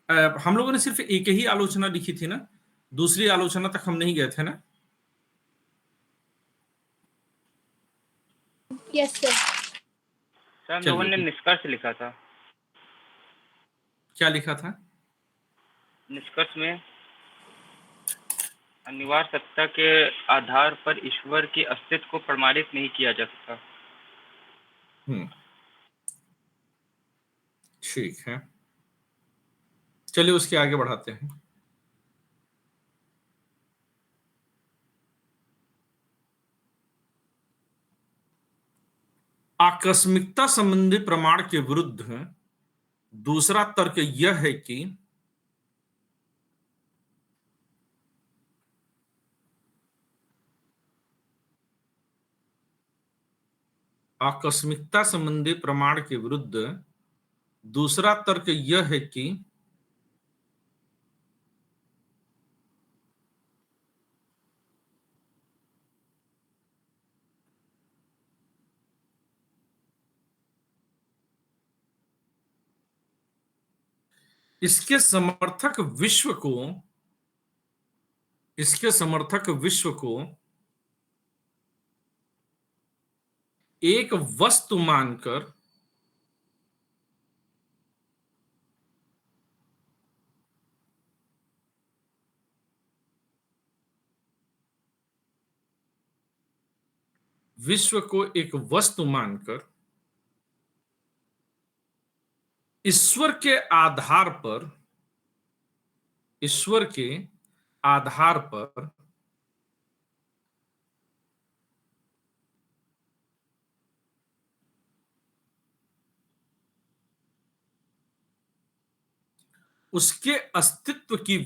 हम लोगों ने सिर्फ एक ही आलोचना लिखी थी ना? दूसरी आलोचना तक हम नहीं गए थे ना? Yes sir. सर हम लोगों चलिए ने ठीक। निष्कर्ष लिखा था। क्या लिखा था? निष्कर्ष में अनिवार्य सत्ता के आधार पर ईश्वर के अस्तित्व को प्रमाणित नहीं किया जा सकता। ठीक है, चलिए उसके आगे बढ़ाते हैं। आकस्मिकता संबंधी प्रमाण के विरुद्ध दूसरा तर्क यह है कि आकस्मिकता संबंधी प्रमाण के विरुद्ध दूसरा तर्क यह है कि इसके समर्थक विश्व को एक वस्तु मानकर ईश्वर के आधार पर उसके अस्तित्व की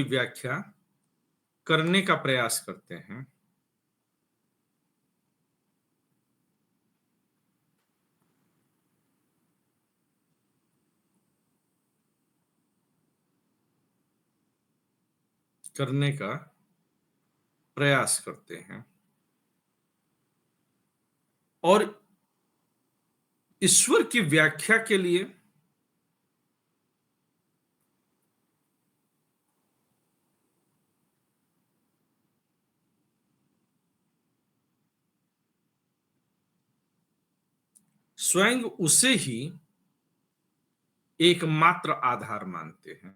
व्याख्या करने का प्रयास करते हैं। करने का प्रयास करते हैं और ईश्वर की व्याख्या के लिए स्वयं उसे ही एकमात्र आधार मानते हैं।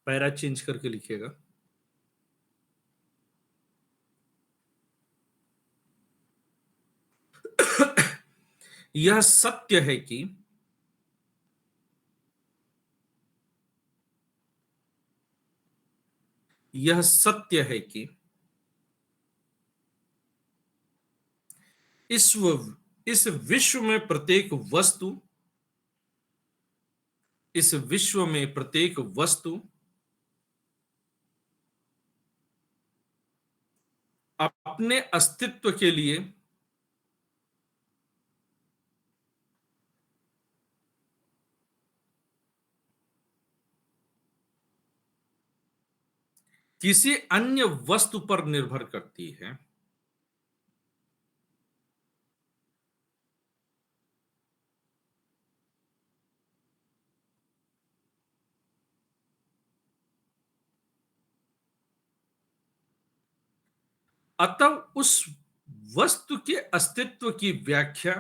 पैरा चेंज करके लिखिएगा। यह सत्य है कि इस विश्व में प्रत्येक वस्तु अपने अस्तित्व के लिए किसी अन्य वस्तु पर निर्भर करती है। अतः उस वस्तु के अस्तित्व की व्याख्या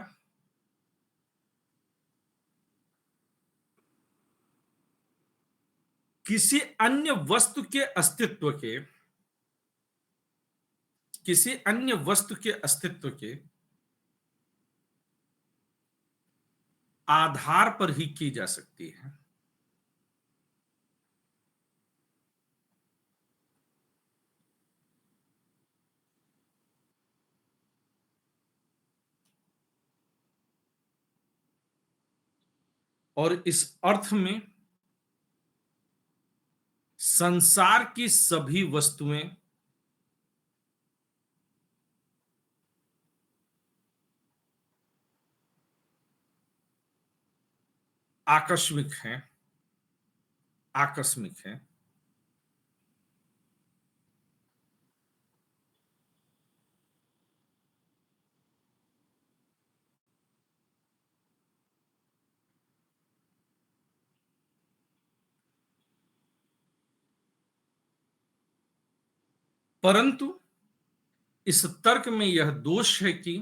किसी अन्य वस्तु के अस्तित्व के आधार पर ही की जा सकती है। और इस अर्थ में संसार की सभी वस्तुएं आकस्मिक हैं। आकस्मिक है। परंतु इस तर्क में यह दोष है कि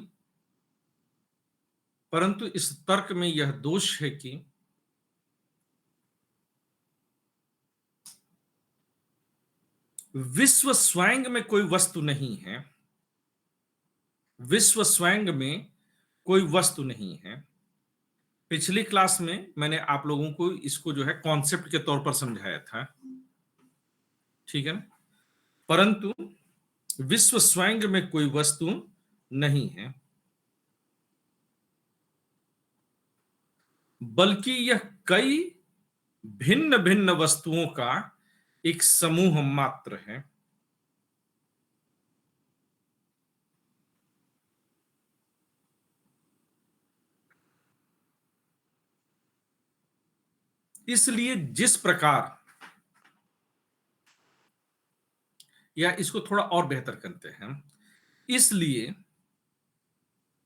परंतु इस तर्क में यह दोष है कि विश्व स्वयं में कोई वस्तु नहीं है। विश्व स्वयं में कोई वस्तु नहीं है। पिछली क्लास में मैंने आप लोगों को इसको जो है कॉन्सेप्ट के तौर पर समझाया था, ठीक है ना। परंतु विश्व स्वयं में कोई वस्तु नहीं है, बल्कि यह कई भिन्न भिन्न वस्तुओं का एक समूह मात्र है। इसलिए जिस प्रकार, या इसको थोड़ा और बेहतर करते हैं, इसलिए,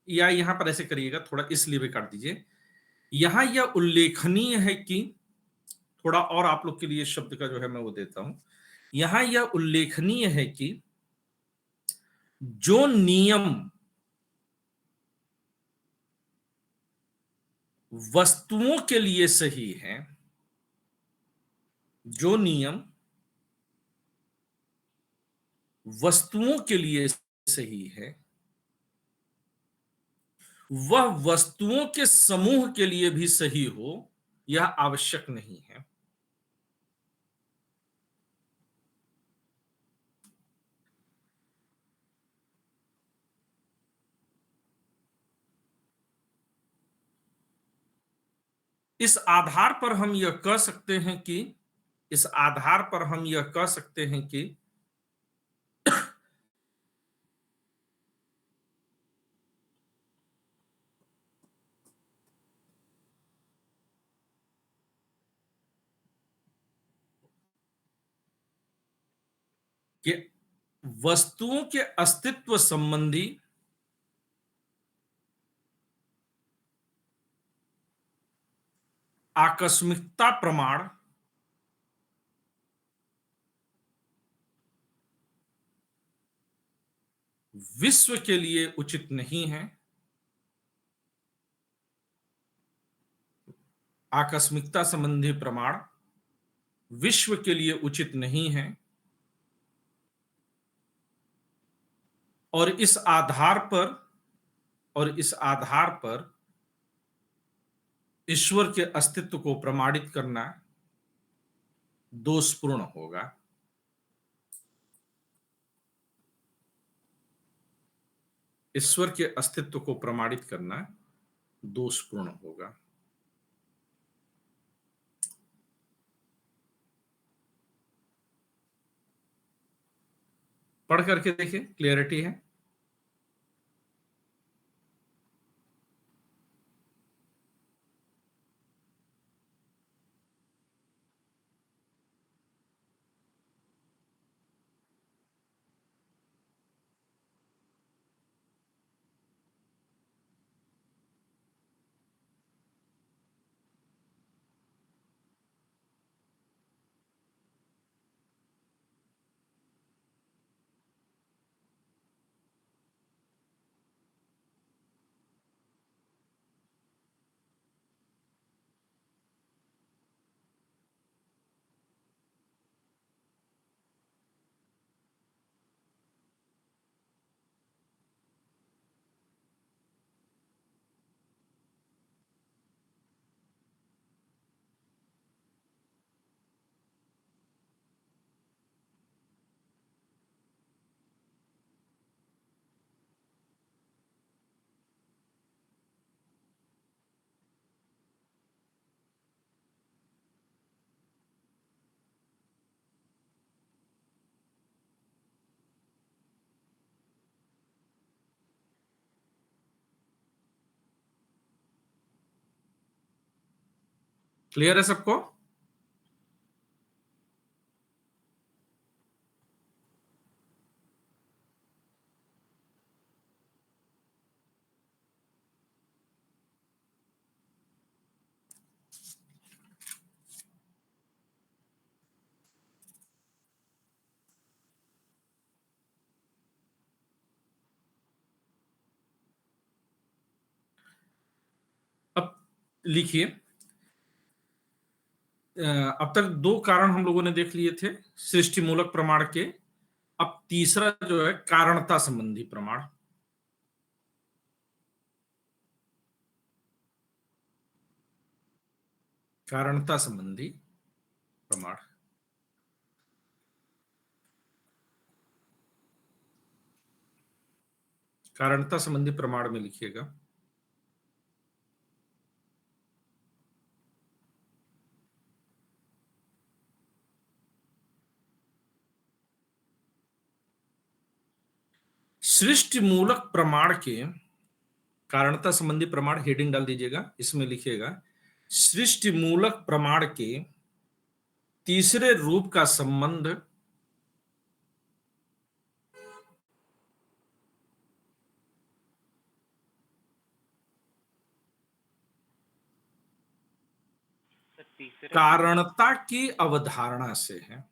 या यहां पर ऐसे करिएगा, थोड़ा इसलिए भी काट दीजिए। यहां यह उल्लेखनीय है कि, थोड़ा और आप लोग के लिए शब्द का जो है मैं वो देता हूं, यहां यह उल्लेखनीय है कि जो नियम वस्तुओं के लिए सही है, जो नियम वस्तुओं के लिए सही है, वह वस्तुओं के समूह के लिए भी सही हो, यह आवश्यक नहीं है। इस आधार पर हम यह कह सकते हैं कि इस आधार पर हम यह कह सकते हैं कि कि वस्तुओं के अस्तित्व संबंधी आकस्मिकता प्रमाण विश्व के लिए उचित नहीं है। आकस्मिकता संबंधी प्रमाण विश्व के लिए उचित नहीं है, और इस आधार पर ईश्वर के अस्तित्व को प्रमाणित करना दोषपूर्ण होगा। ईश्वर के अस्तित्व को प्रमाणित करना दोषपूर्ण होगा। पढ़ करके देखिए, क्लियरिटी है। क्लियर है सबको? लिखिए, अब तक दो कारण हम लोगों ने देख लिए थे सृष्टि मूलक प्रमाण के। अब तीसरा जो है कारणता संबंधी प्रमाण। कारणता संबंधी प्रमाण। कारणता संबंधी प्रमाण में लिखिएगा, सृष्टि मूलक प्रमाण के कारणता संबंधी प्रमाण हेडिंग डाल दीजिएगा, इसमें लिखिएगा सृष्टि मूलक प्रमाण के तीसरे रूप का संबंध तीसरे कारणता की अवधारणा से है।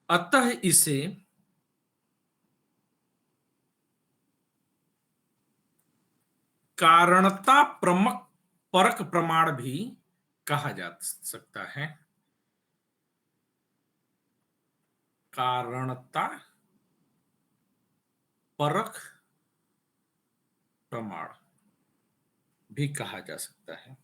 अतः इसे कारणता प्रमक परक प्रमाण भी कहा जा सकता है। कारणता परक प्रमाण भी कहा जा सकता है।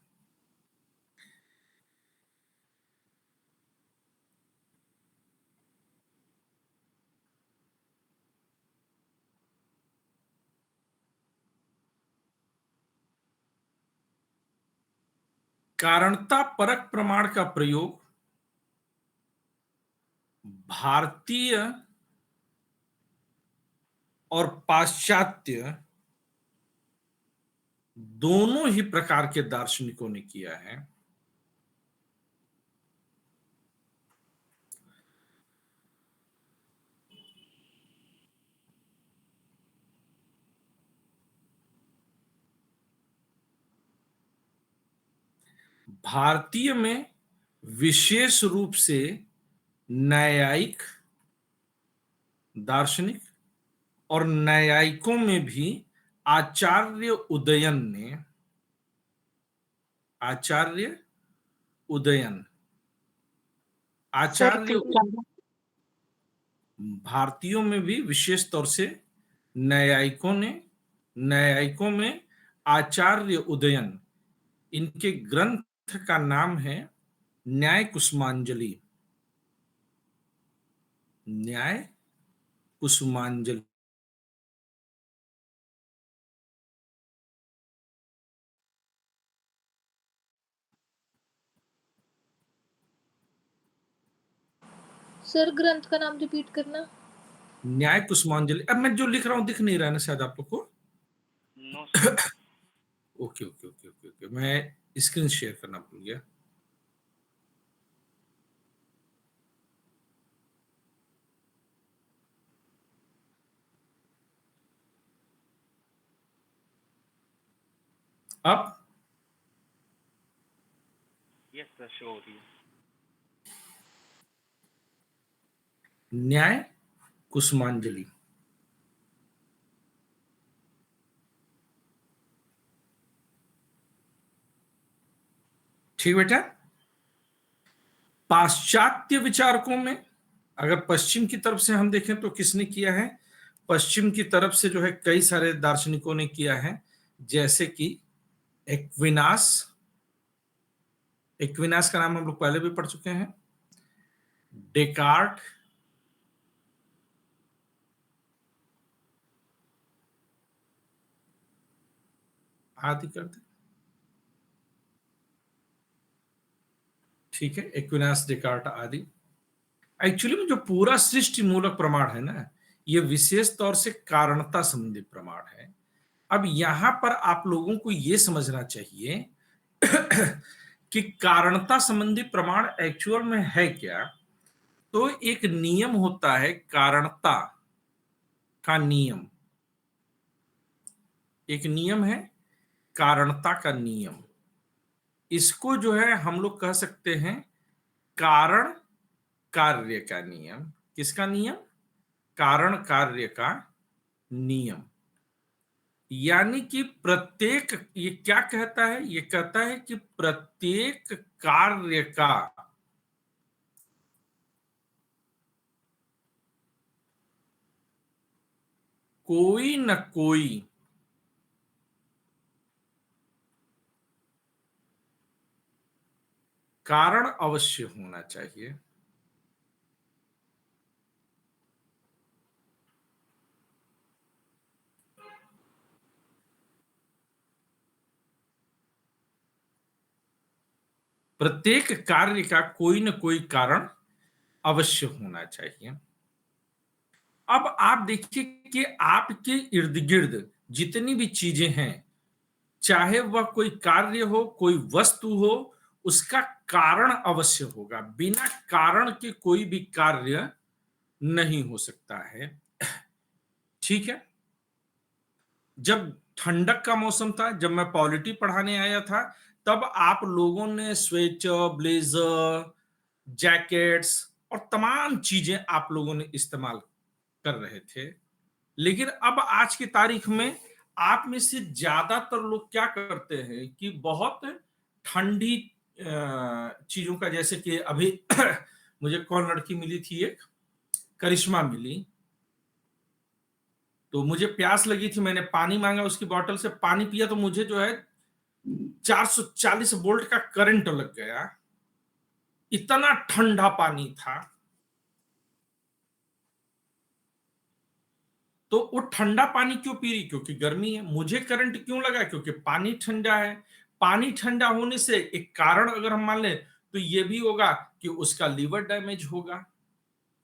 कारणता परक प्रमाण का प्रयोग भारतीय और पाश्चात्य दोनों ही प्रकार के दार्शनिकों ने किया है। भारतीय में विशेष रूप से न्यायिक दार्शनिक और न्यायिकों में भी आचार्य उदयन ने आचार्य उदयन सर आचार्य तीसरा। भारतीयों में भी विशेष तौर से न्यायिकों में आचार्य उदयन, इनके ग्रंथ का नाम है न्याय कुसुमांजलि। न्याय कुसुमांजलि। सर ग्रंथ का नाम रिपीट करना। न्याय कुसुमांजलि। अब मैं जो लिख रहा हूं दिख नहीं रहा है ना शायद आप लोग को? No sir. Okay okay okay okay okay, मैं स्क्रीन शेयर करना भूल गया। अब यस सर, शो हो रही है। न्याय कुसुमांजलि। ठीक बेटा। पाश्चात्य विचारकों में अगर पश्चिम की तरफ से हम देखें तो किसने किया है? पश्चिम की तरफ से जो है कई सारे दार्शनिकों ने किया है, जैसे कि एक्विनास। एक्विनास का नाम हम लोग पहले भी पढ़ चुके हैं। डेकार्ट, आदि करते। ठीक है, एक्विनास, डेकार्ट आदि। एक्चुअली में जो पूरा सृष्टि मूलक प्रमाण है ना, ये विशेष तौर से कारणता संबंधी प्रमाण है। अब यहां पर आप लोगों को यह समझना चाहिए कि कारणता संबंधी प्रमाण एक्चुअल में है क्या। तो एक नियम होता है कारणता का नियम। एक नियम है कारणता का नियम। इसको जो है हम लोग कह सकते हैं कारण कार्य का नियम। किसका नियम? कारण कार्य का नियम। यानी कि प्रत्येक, ये क्या कहता है? ये कहता है कि प्रत्येक कार्य का कोई न कोई कारण अवश्य होना चाहिए। प्रत्येक कार्य का कोई न कोई कारण अवश्य होना चाहिए। अब आप देखिए कि आपके इर्द गिर्द जितनी भी चीजें हैं, चाहे वह कोई कार्य हो, कोई वस्तु हो, उसका कारण अवश्य होगा। बिना कारण के कोई भी कार्य नहीं हो सकता है। ठीक है। जब ठंडक का मौसम था, जब मैं पॉलिटी पढ़ाने आया था, तब आप लोगों ने स्वेटर, ब्लेजर, जैकेट्स और तमाम चीजें आप लोगों ने इस्तेमाल कर रहे थे। लेकिन अब आज की तारीख में आप में से ज्यादातर लोग क्या करते हैं कि बहुत ठंडी चीजों का, जैसे कि अभी मुझे कौन लड़की मिली थी, एक करिश्मा मिली, तो मुझे प्यास लगी थी, मैंने पानी मांगा, उसकी बोतल से पानी पिया, तो मुझे जो है 440 वोल्ट का करंट लग गया। इतना ठंडा पानी था। तो वो ठंडा पानी क्यों पी रही? क्योंकि गर्मी है। मुझे करंट क्यों लगा? क्योंकि पानी ठंडा है। पानी ठंडा होने से एक कारण अगर हम मान लें तो ये भी होगा कि उसका लीवर डैमेज होगा।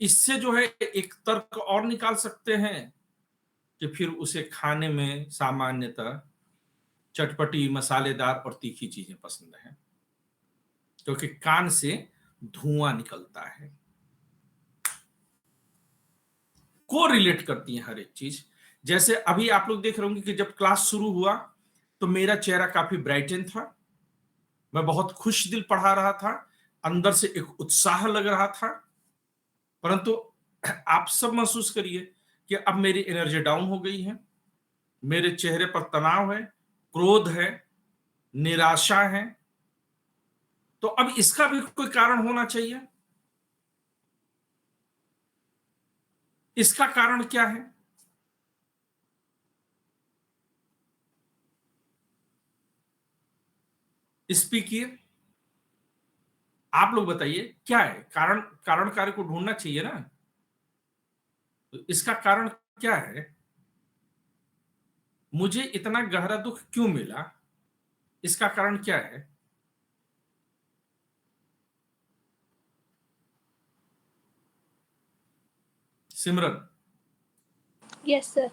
इससे जो है एक तर्क और निकाल सकते हैं कि फिर उसे खाने में सामान्यतः चटपटी, मसालेदार और तीखी चीजें पसंद है, क्योंकि कान से धुआं निकलता है। को रिलेट करती हैं हर एक चीज। जैसे अभी आप लोग देख रहे होंगे कि जब क्लास शुरू हुआ तो मेरा चेहरा काफी ब्राइटन था, मैं बहुत खुश दिल पढ़ा रहा था, अंदर से एक उत्साह लग रहा था। परंतु आप सब महसूस करिए कि अब मेरी एनर्जी डाउन हो गई है, मेरे चेहरे पर तनाव है, क्रोध है, निराशा है। तो अब इसका भी कोई कारण होना चाहिए। इसका कारण क्या है? स्पीकिए, आप लोग बताइए क्या है कारण? कारण कार्य को ढूंढना चाहिए ना। तो इसका कारण क्या है? मुझे इतना गहरा दुख क्यों मिला? इसका कारण क्या है? सिमरन, यस सर।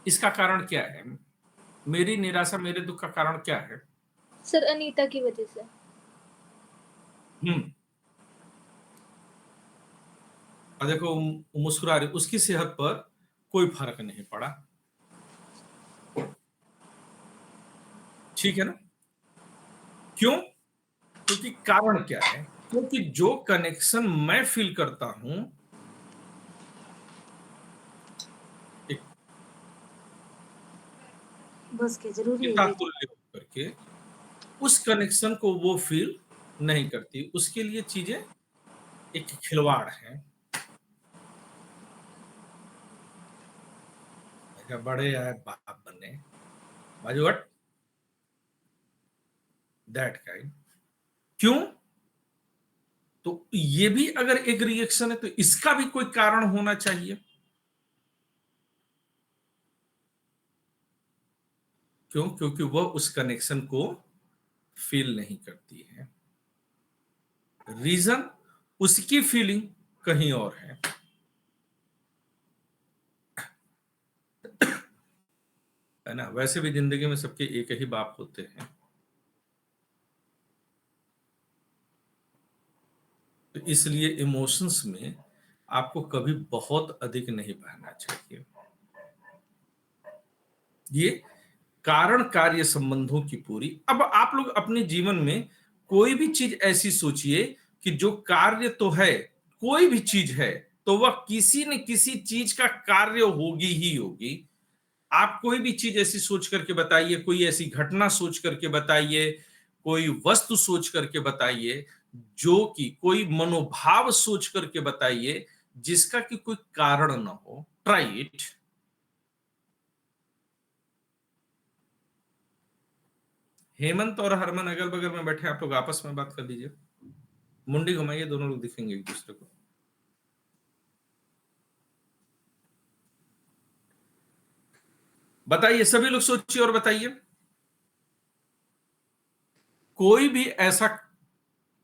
इसका कारण क्या है? मेरी निराशा, मेरे दुख का कारण क्या है? सर अनीता की वजह से। हम्म। और देखो वो मुस्कुरा रही, उसकी सेहत पर कोई फर्क नहीं पड़ा। ठीक है ना? क्यों? क्योंकि कारण क्या है? क्योंकि जो कनेक्शन मैं फील करता हूं, एक बस के जरूरी है पिता ये। तुल्य होकर के, उस कनेक्शन को वो फील नहीं करती। उसके लिए चीजें एक खिलवाड़ है। क्या बड़े आए बाप बने, बाजूट दैट काइंड। क्यों? तो ये भी अगर एक रिएक्शन है तो इसका भी कोई कारण होना चाहिए। क्यों? क्योंकि वह उस कनेक्शन को फील नहीं करती है। रीजन, उसकी फीलिंग कहीं और है ना? वैसे भी जिंदगी में सबके एक ही बाप होते हैं। तो इसलिए इमोशंस में आपको कभी बहुत अधिक नहीं बहना चाहिए। ये कारण कार्य संबंधों की पूरी। अब आप लोग अपने जीवन में कोई भी चीज ऐसी सोचिए कि जो कार्य तो है, कोई भी चीज है तो वह किसी न किसी चीज का कार्य होगी ही होगी। आप कोई भी चीज ऐसी सोच करके बताइए, कोई ऐसी घटना सोच करके बताइए, कोई वस्तु सोच करके बताइए, जो कि कोई मनोभाव सोच करके बताइए जिसका कि कोई कारण ना हो। Try it. हेमंत और हरमन अगल बगल में बैठे, आप लोग आपस में बात कर लीजिए। मुंडी घुमाइए, दोनों लोग दिखेंगे एक दूसरे को। बताइए, सभी लोग सोचिए और बताइए। कोई भी ऐसा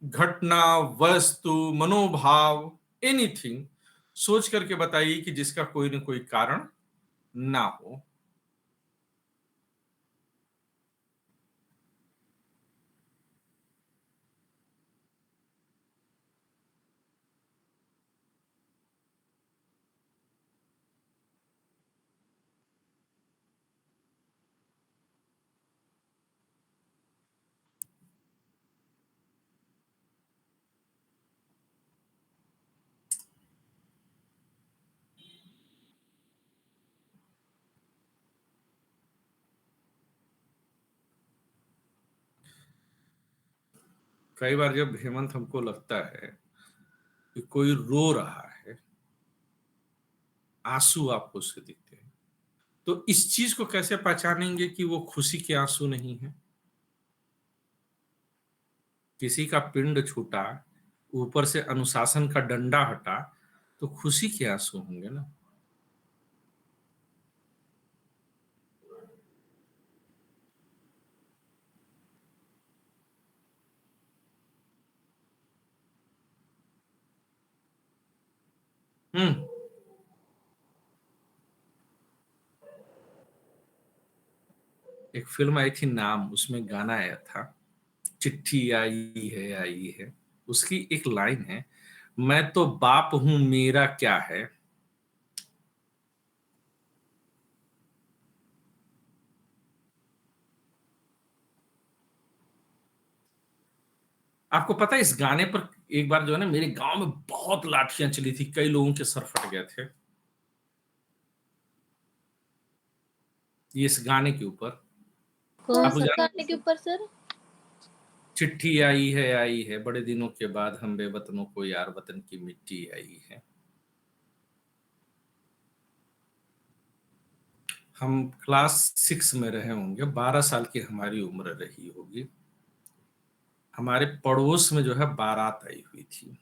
घटना, वस्तु, मनोभाव, एनीथिंग सोच करके बताइए कि जिसका कोई न कोई कारण ना हो। कई बार जब हेमंत हमको लगता है कि कोई रो रहा है, आंसू आपको उसके दिखते हैं, तो इस चीज को कैसे पहचानेंगे कि वो खुशी के आंसू नहीं है? किसी का पिंड छूटा, ऊपर से अनुशासन का डंडा हटा, तो खुशी के आंसू होंगे ना। हम्म। एक फिल्म आई थी नाम, उसमें गाना आया था, चिट्ठी आई है। उसकी एक लाइन है, मैं तो बाप हूं मेरा क्या है। आपको पता है इस गाने पर एक बार जो है ना, मेरे गांव में बहुत लाठियां चली थी, कई लोगों के सर फट गए थे ये इस गाने के ऊपर। कौन आप सा जान, गाने के ऊपर सर? चिट्ठी आई है बड़े दिनों के बाद, हम बेवतनों को यार वतन की मिट्टी आई है। हम क्लास 6 में रहे होंगे, 12 साल की हमारी उम्र रही होगी। हमारे पड़ोस में जो है बारात आई हुई थी,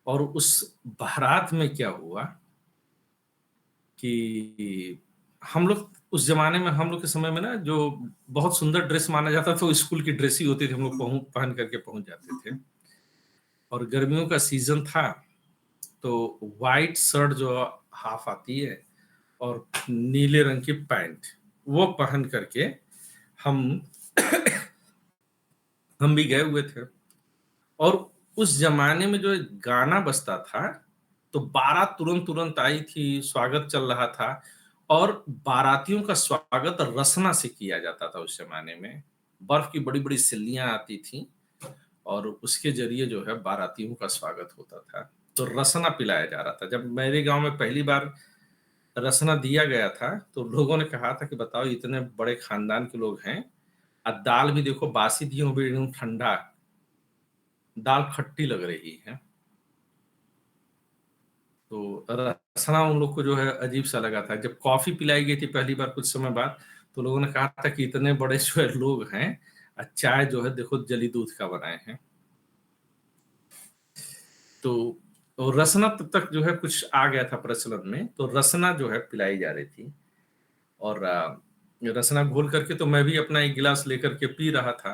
और उस बारात में क्या हुआ कि हम लोग उस जमाने में, हम लोग के समय में ना, जो बहुत सुंदर ड्रेस माना जाता था वो स्कूल की ड्रेस ही होती थी। हम लोग पहन करके पहुंच जाते थे, और गर्मियों का सीजन था, तो वाइट शर्ट जो हाफ आती है और नीले रंग की पैंट, वो पहन करके हम हम भी गए हुए थे। और उस जमाने में जो एक गाना बजता था, तो बारात तुरंत तुरंत आई थी, स्वागत चल रहा था, और बारातियों का स्वागत रसना से किया जाता था। उस जमाने में बर्फ की बड़ी बड़ी सिल्लियां आती थी, और उसके जरिए जो है बारातियों का स्वागत होता था। तो रसना पिलाया जा रहा था। जब मेरे गांव में पहली बार रसना दिया गया था, तो लोगों ने कहा था कि बताओ, इतने बड़े खानदान के लोग हैं, और दाल भी देखो बासी दी हो, भी एकदम ठंडा, दाल खट्टी लग रही है। तो रसना उन लोग को जो है अजीब सा लगा था। जब कॉफी पिलाई गई थी पहली बार कुछ समय बाद, तो लोगों ने कहा था कि इतने बड़े जो है लोग हैं, और चाय जो है देखो जली दूध का बनाए हैं। तो रसना तब तक जो है कुछ आ गया था प्रचलन में, तो रसना जो है पिलाई जा रही थी, और रसना घोल करके तो मैं भी अपना एक गिलास लेकर के पी रहा था।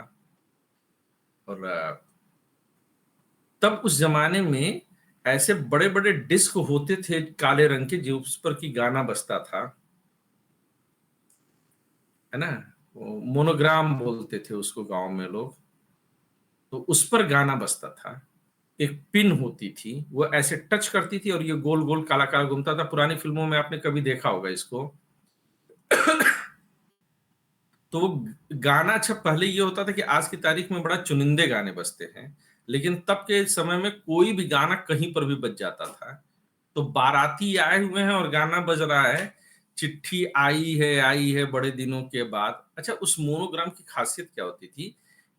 और तब उस जमाने में ऐसे बड़े बड़े डिस्क होते थे काले रंग के, जो उस पर की गाना बजता था, है ना, मोनोग्राम बोलते थे उसको गांव में लोग। तो उस पर गाना बजता था, एक पिन होती थी, वो ऐसे टच करती थी और ये गोल गोल काला काला घूमता था। पुरानी फिल्मों में आपने कभी देखा होगा इसको। तो वो गाना अच्छा पहले ये होता था कि आज की तारीख में बड़ा चुनिंदे गाने बजते हैं, लेकिन तब के समय में कोई भी गाना कहीं पर भी बज जाता था। तो बाराती आए हुए हैं और गाना बज रहा है, चिट्ठी आई है बड़े दिनों के बाद। अच्छा, उस मोनोग्राम की खासियत क्या होती थी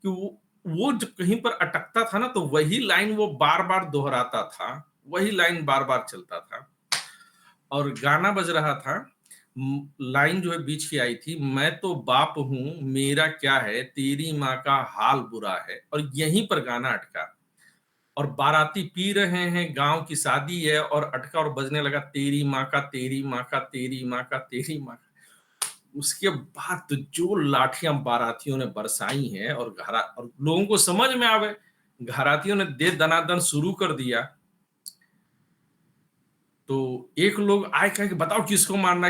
कि वो जब कहीं पर अटकता था ना, तो वही लाइन वो बार-बार दोहराता था, वही लाइन बार-बार चलता था और गाना बज रहा था। लाइन जो है बीच की आई थी, मैं तो बाप हूँ, मेरा क्या है, तेरी माँ का हाल बुरा है, और यहीं पर गाना अटका। और बाराती पी रहे हैं, गाँव की शादी है और अटका और बजने लगा तेरी माँ का, तेरी माँ का, तेरी माँ का, तेरी माँ का। उसके बाद तो जो लाठियाँ बारातियों ने बरसाई हैं और लोगों को समझ में आवे, घरातियों ने दे दनादन शुरू कर दिया। तो एक लोग आए कहे कि बताओ किसको मारना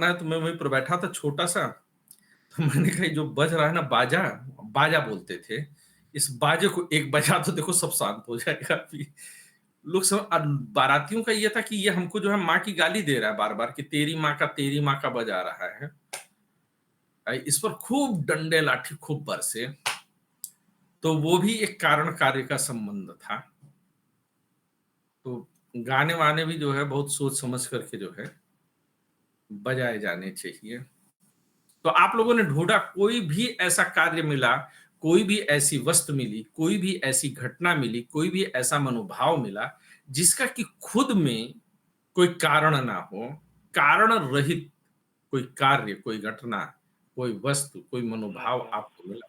है? तो मैं वहीं पर बैठा था छोटा-सा, तो मैंने कहा जो बज रहा है ना बाजा, बाजा बोलते थे, इस बाजे को एक बजा तो देखो सब शांत हो जाएगा अभी। बारातियों का ये था कि ये हमको जो है माँ की गाली दे रहा है बार-बार कि तेरी माँ का बजा रहा है। इस पर खूब डंडे लाठी खूब बरसे। तो वो भी एक कारण कार्य का संबंध था। तो गाने-वाने भी जो है बहुत सोच समझ करके जो है बजाए जाने चाहिए। तो आप लोगों ने ढूँढा कोई भी ऐसा कार्य मिला, कोई भी ऐसी वस्तु मिली, कोई भी ऐसी घटना मिली, कोई भी ऐसा मनोभाव मिला, जिसका कि खुद में कोई कारण ना हो, कारण रहित कोई कार्य, कोई घटना, कोई वस्तु, कोई मनोभाव आपको मिला?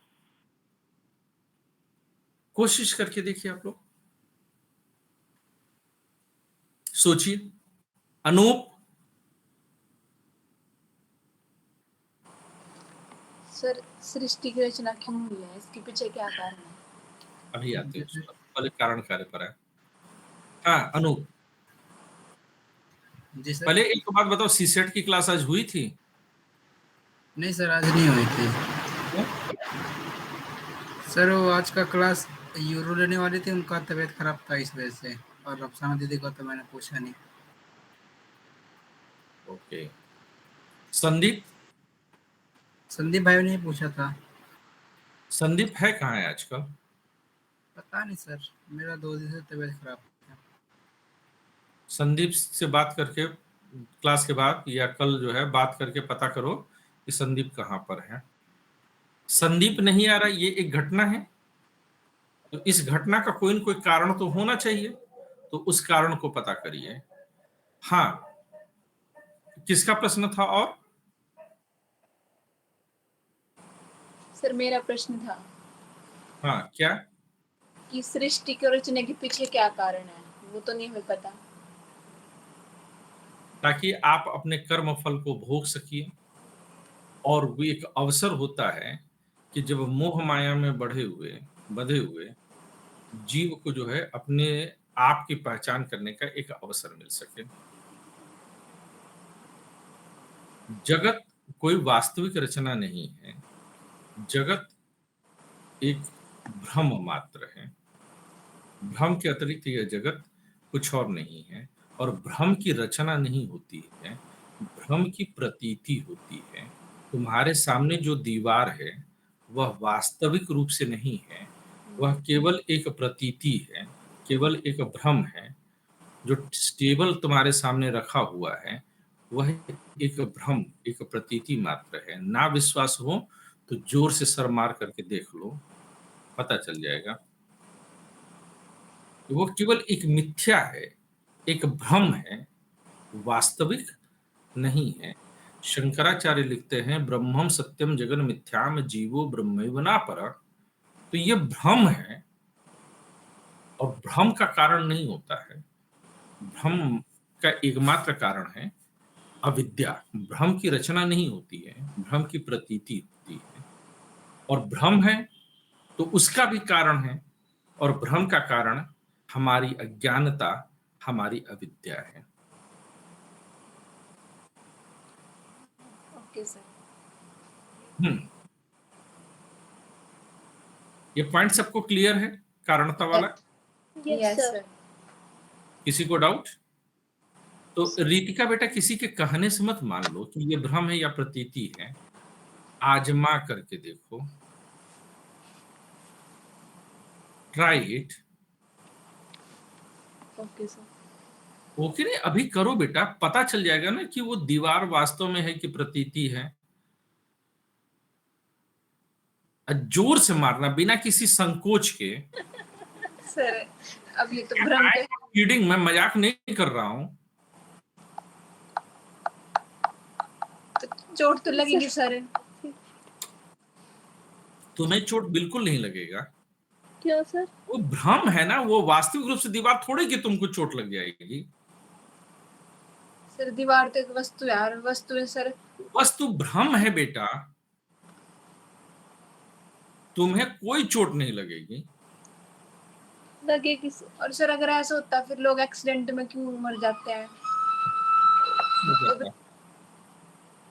कोशिश करके देखिए आप लोग। सोचिए। अनूप? सर, सृष्टि की रचना क्यों हुई है? इसके पीछे क्या कारण है? अभी आते हैं उस पर। पहले कारण कार्य पर आएँ। हाँ, अनूप, जी सर। पहले एक तो बात बताओ, सीसेट की क्लास आज हुई थी? नहीं सर, आज नहीं हुई थी। क्यों? सर वो आज का क्लास यूरो लेने वाली थी, उनका तबीयत खराब था इस वजह से, और अफसाना दीदी को तो मैंने पूछा नहीं। ओके। संदीप? संदीप भाई ने ही पूछा था। संदीप है कहाँ है आजकल? पता नहीं सर, मेरा 2 दिन से तबीयत खराब था। संदीप से बात करके क्लास के बाद या कल जो है बात करके पता करो कि संदीप कहाँ पर है। संदीप नहीं आ रहा, ये एक घटना है, तो इस घटना का कोई न कोई कारण तो होना चाहिए, तो उस कारण को पता करिए। हाँ, किसका प्रश्न था और? सर, मेरा प्रश्न था हाँ, क्या? कि सृष्टि के रचने के पीछे क्या कारण है? वो तो नहीं हमें पता। ताकि आप अपने कर्म फल को भोग सकिए, और वो एक अवसर होता है कि जब मोह माया में बंधे हुए जीव को जो है अपने आप की पहचान करने का एक अवसर मिल सके। जगत कोई वास्तविक रचना नहीं है, जगत एक भ्रम मात्र है। भ्रम के अतिरिक्त यह जगत कुछ और नहीं है, और भ्रम की रचना नहीं होती है, भ्रम की प्रतीति होती है। तुम्हारे सामने जो दीवार है वह वास्तविक रूप से नहीं है, वह केवल एक प्रतीति है, केवल एक भ्रम है। जो टेबल तुम्हारे सामने रखा हुआ है वह एक भ्रम, एक प्रतीति मात्र है। ना विश्वास हो तो जोर से सर मार करके देख लो, पता चल जाएगा। वो केवल एक मिथ्या है, एक भ्रम है, वास्तविक नहीं है। शंकराचार्य लिखते हैं ब्रह्मम सत्यम जगन मिथ्याम जीवो ब्रह्मैव नापरः। तो ये भ्रम है, और भ्रम का कारण नहीं होता है। भ्रम का एकमात्र कारण है अविद्या। भ्रम की रचना नहीं होती है, भ्रम की प्रतीति होती है। और भ्रम है तो उसका भी कारण है, और भ्रम का कारण हमारी अज्ञानता, हमारी अविद्या है। Okay sir. हम्म, ये पॉइंट सबको क्लियर है, कारणता वाला? Yes sir. किसी को डाउट? तो रीतिका बेटा, किसी के कहने से मत मान लो कि ये भ्रम है या प्रतीति है। आजमा करके देखो, try it. Okay sir. Okay नहीं, अभी करो बेटा, पता चल जाएगा ना कि वो दीवार वास्तव में है कि प्रतीति है। जोर से मारना, बिना किसी संकोच के। सर अब ये तो भ्रम के रीडिंग, मैं मजाक नहीं कर रहा हूं। तो चोट तो लगेगी सर। तुम्हें चोट बिल्कुल नहीं लगेगा। क्यों सर? वो भ्रम है ना, वो वास्तविक रूप से दीवार थोड़ी कि तुमको चोट लग जाएगी। सर दीवार तो एक वस्तु है यार, वस्तु है सर। वस्तु भ्रम है बेटा, तुम्हें कोई चोट नहीं लगेगी। लगेगी और सर अगर ऐसा होता फिर लोग एक्सीडेंट में क्यों मर जाते हैं?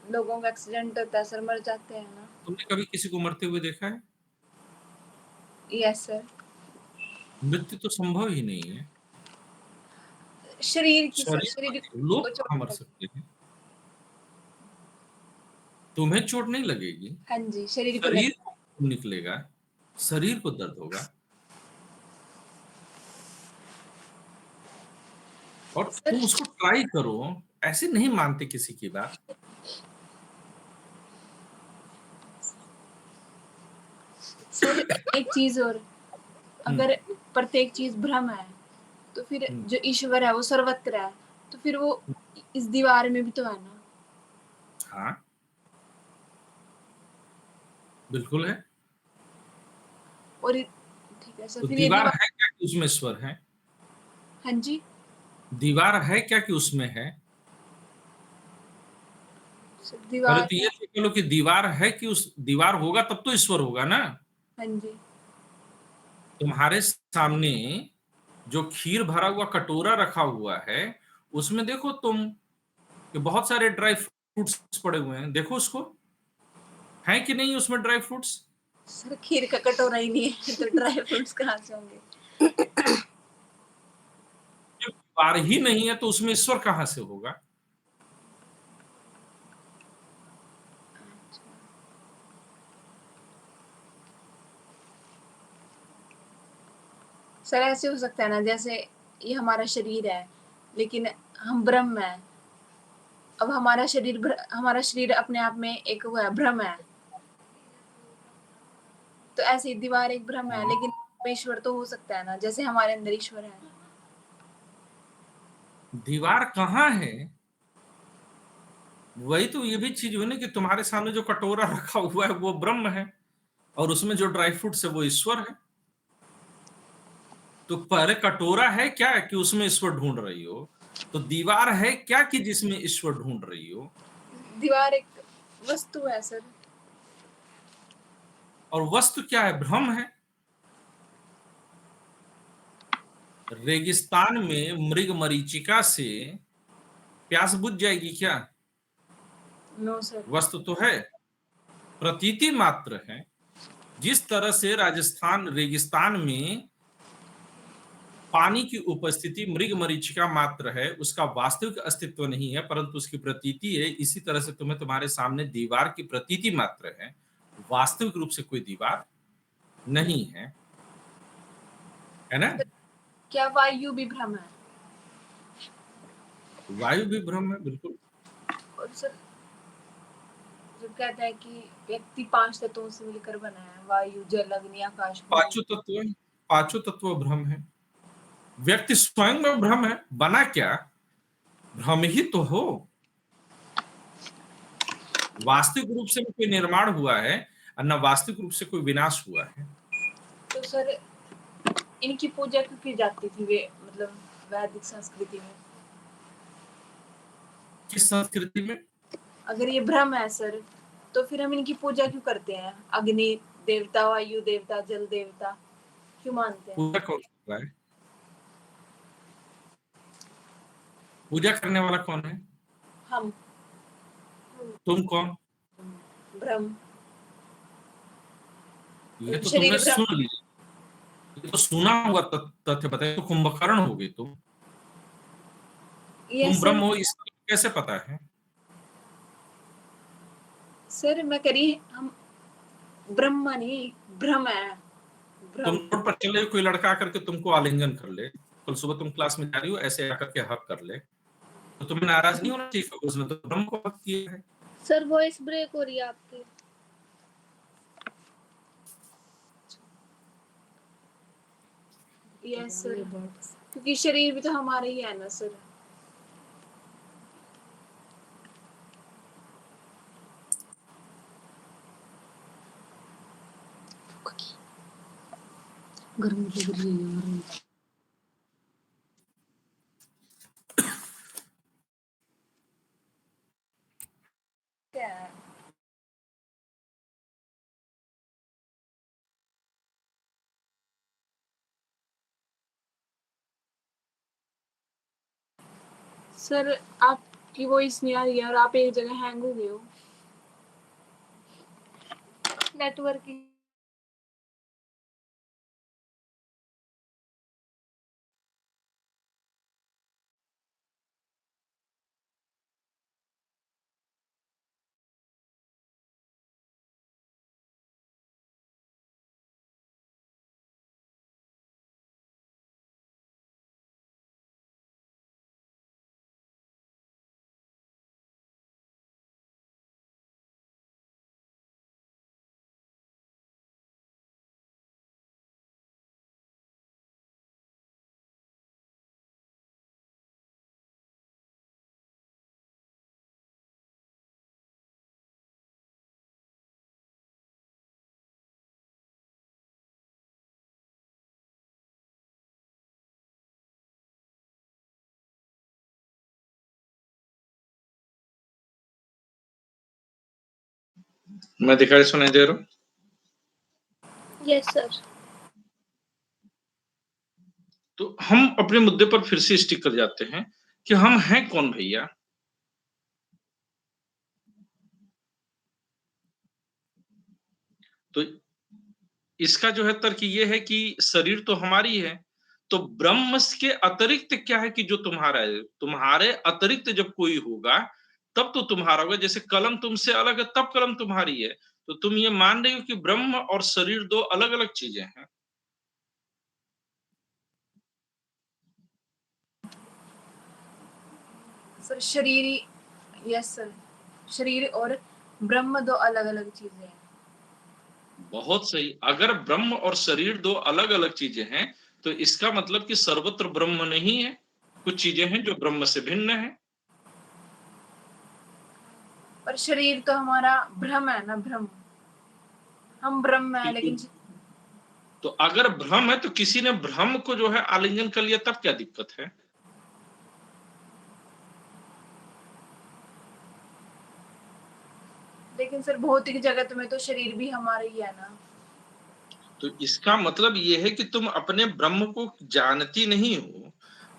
लोगों का एक्सीडेंट होता है सर, मर जाते हैं ना। तुमने कभी किसी को मरते हुए देखा है? Yes sir. मृत्यु तो संभव ही नहीं है। शरीर की सर, शरीर शरीर को लोग को कहाँ मर चोट। सकते हैं? तुम्हें चोट नहीं लगेगी, हाँ जी, शरीर को शरीर को खून निकलेगा, शरीर को दर्द होगा। और तुम उसको ट्राई करो, ऐसे नहीं मानते किसी की बात। सर एक चीज और, अगर प्रत्येक चीज भ्रम है तो फिर जो ईश्वर है वो सर्वत्र है, तो फिर वो इस दीवार में भी तो है ना। हाँ बिल्कुल है। और ठीक है सर, तो फिर ये दीवार दीवार। है क्या कि उसमें ईश्वर है? हाँ जी दीवार है क्या कि उसमें है? सर, पहले दीवार। तो ये देख लो कि दीवार है कि उस दीवार होगा तब तो ईश्वर होगा ना। हाँ जी तुम्हारे सामने जो खीर भरा हुआ कटोरा रखा हुआ है, उसमें देखो तुम कि बहुत सारे ड्राई फ्रूट्स पड़े हुए हैं, देखो उसको, है कि नहीं उसमें ड्राई फ्रूट्स? सर, खीर का कटोरा ही नहीं है तो ड्राई फ्रूट्स कहाँ से होंगे? जब दीवार ही नहीं है तो उसमें ईश्वर कहाँ से होगा? सर ऐसे हो सकता है ना, जैसे ये हमारा शरीर है लेकिन हम ब्रह्म है। अब हमारा शरीर अपने आप में एक वो है, भ्रम है। तो ऐसे ही दीवार एक भ्रम है, लेकिन ईश्वर तो हो सकता है ना, जैसे हमारे अंदर ईश्वर है। दीवार कहाँ है? वही तो ये भी चीज हुई ना कि तुम्हारे सामने जो कटोरा रखा हुआ है वो ब्रह्म है, और उसमें जो ड्राई फ्रूट्स है वो ईश्वर है। तो पहले कटोरा है क्या कि उसमें ईश्वर ढूंढ रही हो, तो दीवार है क्या कि जिसमें ईश्वर ढूंढ रही हो। दीवार एक वस्तु है सर। और वस्तु क्या है? भ्रम है। रेगिस्तान में मृग मरीचिका से प्यास बुझ जाएगी क्या? No sir. वस्तु तो है, प्रतीति मात्र है। जिस तरह से राजस्थान रेगिस्तान में पानी की उपस्थिति मृग मरीचिका मात्र है, उसका वास्तविक अस्तित्व नहीं है परंतु उसकी प्रतीति है, इसी तरह से तुम्हें तुम्हारे सामने दीवार की प्रतीति मात्र है, वास्तविक रूप से कोई दीवार नहीं है ना? क्या वायु भी भ्रम है? वायु भी भ्रम है, बिल्कुल। और सर जो कहता है कि व्यक्ति 5 तत्वों से मिलकर बना है, वायु जल अग्नि आकाश पांचों तत्व, पांचों तत्व भ्रम है। व्यक्ति स्वयं में भ्रम है, बना क्या? भ्रम ही तो हो। वास्तविक रूप से कोई निर्माण हुआ है और न वास्तविक रूप से कोई विनाश हुआ है। तो सर इनकी पूजा क्यों की जाती थी वे, मतलब वैदिक संस्कृति में? किस संस्कृति में? अगर ये भ्रम है सर, तो फिर हम इनकी पूजा क्यों करते हैं? अग्नि देवता, वायु देवता, जल देवता क्यों मानते हैं? पूजा कौन कर रहा है? पूजा करने वाला कौन है? हम। तुम कौन? भ्रम। ये तो शरीर तुमने भ्रम। सुन लिया, ये तो सुना हुआ तथ्य बताया, तो कुंभकर्ण हो गई तुम। ये तुम सर, ब्रह्म हो इसका कैसे पता है? सर मैं कह रही हम ब्रह्म नहीं भ्रम है तुम भ्रम। रोड पर चले हो, कोई लड़का आकर के तुमको आलिंगन कर ले, कल सुबह तुम क्लास में जा रही हो, ऐसे आकर के हक कर ले, तो तुम्हें नाराज नहीं होना चाहिए, उसने तो ब्रह्म को हक किया है। सर वॉइस ब्रेक हो रही है आपकी। यस सर, क्योंकि शरीर भी तो हमारा ही है ना सर। गर्मी लग रही है यार। क्या है? सर आपकी वॉइस नहीं आ रही है और आप एक जगह हैंग हो गए हो। नेटवर्किंग। मैं दिखाई सुनाई दे रहा हूँ? Yes sir. तो हम अपने मुद्दे पर फिर से स्टिक कर जाते हैं कि हम हैं कौन भैया? तो इसका जो है तर्क ये है कि शरीर तो हमारी है, तो ब्रह्म के अतिरिक्त क्या है कि जो तुम्हारा है, तुम्हारे अतिरिक्त जब कोई होगा तब तो तुम्हारा होगा। जैसे कलम तुमसे अलग है तब कलम तुम्हारी है, तो तुम ये मान रहे हो कि ब्रह्म और शरीर दो अलग अलग चीजें हैं। सर शरीर, यस सर, शरीर और ब्रह्म दो अलग अलग चीजें हैं। बहुत सही। अगर ब्रह्म और शरीर दो अलग अलग चीजें हैं तो इसका मतलब कि सर्वत्र ब्रह्म नहीं है, कुछ चीजें हैं जो ब्रह्म से भिन्न है। पर शरीर तो हमारा भ्रम है ना, भ्रम। हम ब्रह्म है लेकिन तो अगर भ्रम है तो किसी ने भ्रम को जो है आलिंगन कर लिया तब क्या दिक्कत है? लेकिन सर भौतिक जगत में तो शरीर भी हमारा ही है ना। तो इसका मतलब ये है कि तुम अपने ब्रह्म को जानती नहीं हो।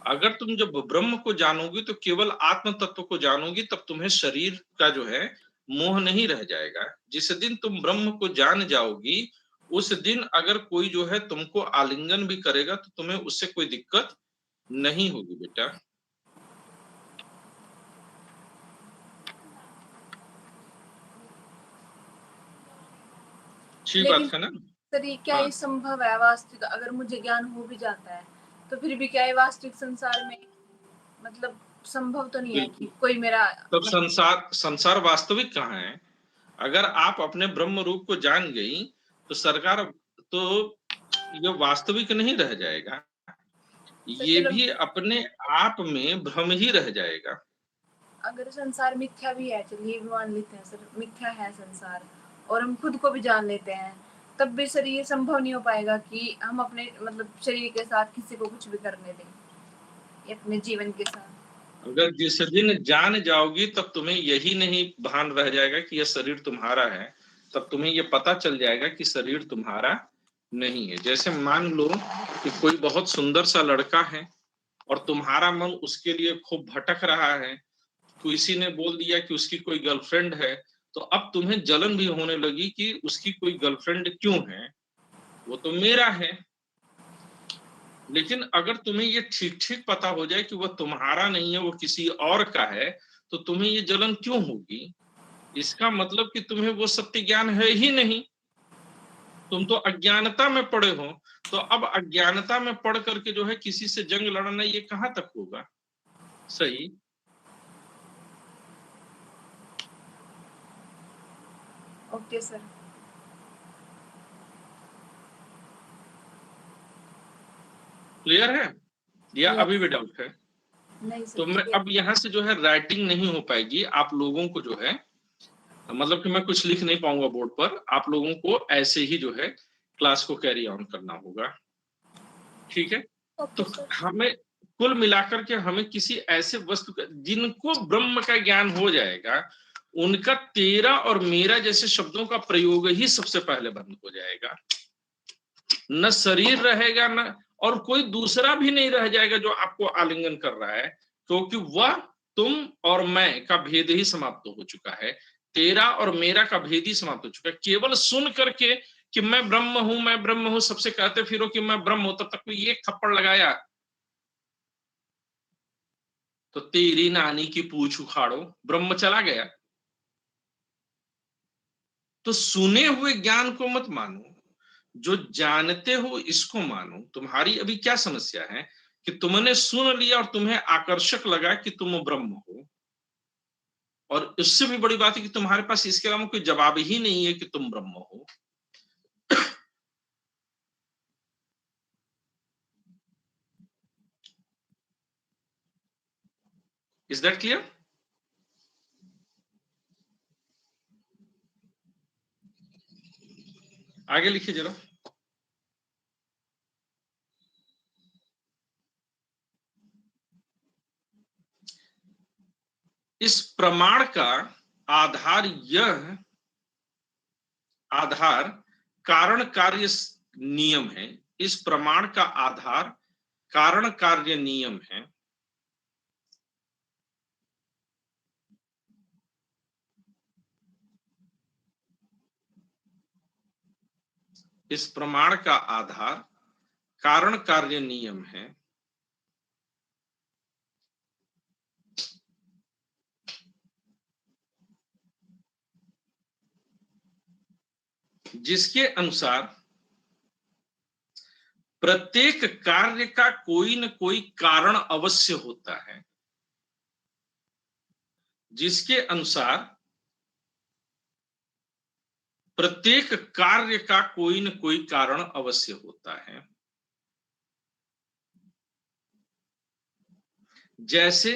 अगर तुम जब ब्रह्म को जानोगी तो केवल आत्म तत्व को जानोगी, तब तुम्हें शरीर का जो है मोह नहीं रह जाएगा। जिस दिन तुम ब्रह्म को जान जाओगी उस दिन अगर कोई जो है तुमको आलिंगन भी करेगा तो तुम्हें उससे कोई दिक्कत नहीं होगी बेटा। ठीक लेकिन बात है ना? सर ये क्या हाँ। ये संभव है वास्तविक? अगर मुझे ज्ञान हो भी जाता है तो फिर भी क्या ये वास्तविक संसार में मतलब संभव तो नहीं है कि कोई मेरा तब संसार संसार वास्तविक कहाँ है? अगर आप अपने ब्रह्म रूप को जान गई तो सरकार तो ये वास्तविक नहीं रह जाएगा, सर ये चलो, भी अपने आप में भ्रम ही रह जाएगा। अगर संसार मिथ्या भी है, चलिए भी मान लेते हैं सर मिथ्या है संसार और हम खुद को भी जान लेते हैं, तब भी सर ये संभव नहीं हो पाएगा कि हम अपने मतलब शरीर के साथ किसी को कुछ भी करने दें या अपने जीवन के साथ। अगर जिस दिन जान जाओगी तब तुम्हें यही नहीं भान रह जाएगा कि यह शरीर तुम्हारा है, तब तुम्हें यह पता चल जाएगा कि शरीर तुम्हारा नहीं है। जैसे मान लो कि कोई बहुत सुंदर सा लड़का है और तुम्हारा मन उसके लिए खूब भटक रहा है, किसी ने बोल दिया कि उसकी कोई गर्लफ्रेंड है, तो अब तुम्हें जलन भी होने लगी कि उसकी कोई गर्लफ्रेंड क्यों है, वो तो मेरा है। लेकिन अगर तुम्हें ये ठीक ठीक पता हो जाए कि वह तुम्हारा नहीं है, वो किसी और का है, तो तुम्हें ये जलन क्यों होगी? इसका मतलब कि तुम्हें वो सत्य ज्ञान है ही नहीं, तुम तो अज्ञानता में पड़े हो। तो अब अज्ञानता में पढ़ करके जो है किसी से जंग लड़ना, ये कहां तक होगा सही? Okay sir. क्लियर है या Yes. अभी भी डाउट है? नहीं तो सर। मैं अब यहाँ से जो है राइटिंग नहीं हो पाएगी, आप लोगों को जो है मतलब कि मैं कुछ लिख नहीं पाऊंगा बोर्ड पर, आप लोगों को ऐसे ही जो है क्लास को कैरी ऑन करना होगा, ठीक है? तो ओके सर। हमें कुल मिलाकर के हमें किसी ऐसे वस्तु का, जिनको ब्रह्म का ज्ञान हो जाएगा, उनका तेरा और मेरा जैसे शब्दों का प्रयोग ही सबसे पहले बंद हो जाएगा। न शरीर रहेगा, न और कोई दूसरा भी नहीं रह जाएगा जो आपको आलिंगन कर रहा है, क्योंकि वह तुम और मैं का भेद ही समाप्त हो चुका है, तेरा और मेरा का भेद ही समाप्त हो चुका है। केवल सुन करके कि मैं ब्रह्म हूं, सबसे कहते फिरो कि मैं ब्रह्म हूं, तब तक कोई एक थप्पड़ लगाया तो तेरी नानी की पूछ उखाड़ो, ब्रह्म चला गया। तो सुने हुए ज्ञान को मत मानो, जो जानते हो इसको मानो। तुम्हारी अभी क्या समस्या है कि तुमने सुन लिया और तुम्हें आकर्षक लगा कि तुम ब्रह्म हो, और उससे भी बड़ी बात है कि तुम्हारे पास इसके अलावा कोई जवाब ही नहीं है कि तुम ब्रह्म हो। Is that clear? आगे लिखिए जरा। इस प्रमाण का आधार यह आधार कारण कार्य नियम है। इस प्रमाण का आधार कारण कार्य नियम है। इस प्रमाण का आधार कारण कार्य नियम है, जिसके अनुसार प्रत्येक कार्य का कोई न कोई कारण अवश्य होता है। जिसके अनुसार प्रत्येक कार्य का कोई न कोई कारण अवश्य होता है। जैसे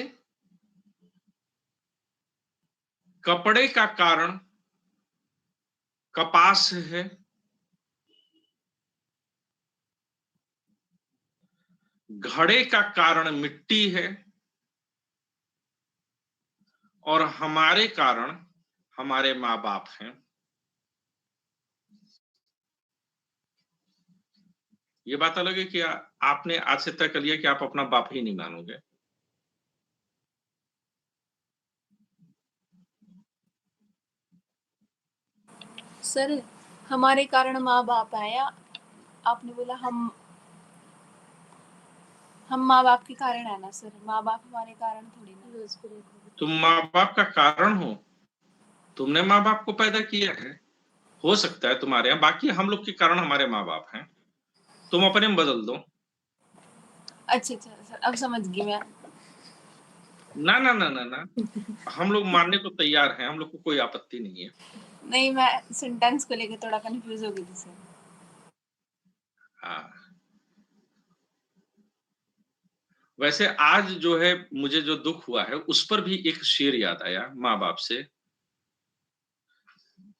कपड़े का कारण कपास है, घड़े का कारण मिट्टी है, और हमारे कारण हमारे माँ बाप हैं। ये बात अलग है कि आपने आज से तय कर लिया कि आप अपना बाप ही नहीं मानोगे। सर हमारे कारण माँ बाप है, या आपने बोला हम माँ बाप के कारण है ना सर? माँ बाप हमारे कारण थोड़ी ना। तुम माँ बाप का कारण हो, तुमने माँ बाप को पैदा किया है, हो सकता है तुम्हारे यहाँ, बाकी हम लोग के कारण हमारे माँ बाप हैं। तुम अपने में बदल दो। अच्छा अच्छा सर, अब समझ गई मैं। ना ना ना ना ना, हम लोग मानने को तैयार हैं, हम लोग को कोई आपत्ति नहीं है। नहीं, मैं सेंटेंस को लेकर थोड़ा कंफ्यूज हो गई थी सर। हाँ, वैसे आज जो है मुझे जो दुख हुआ है उस पर भी एक शेर याद आया माँ बाप से।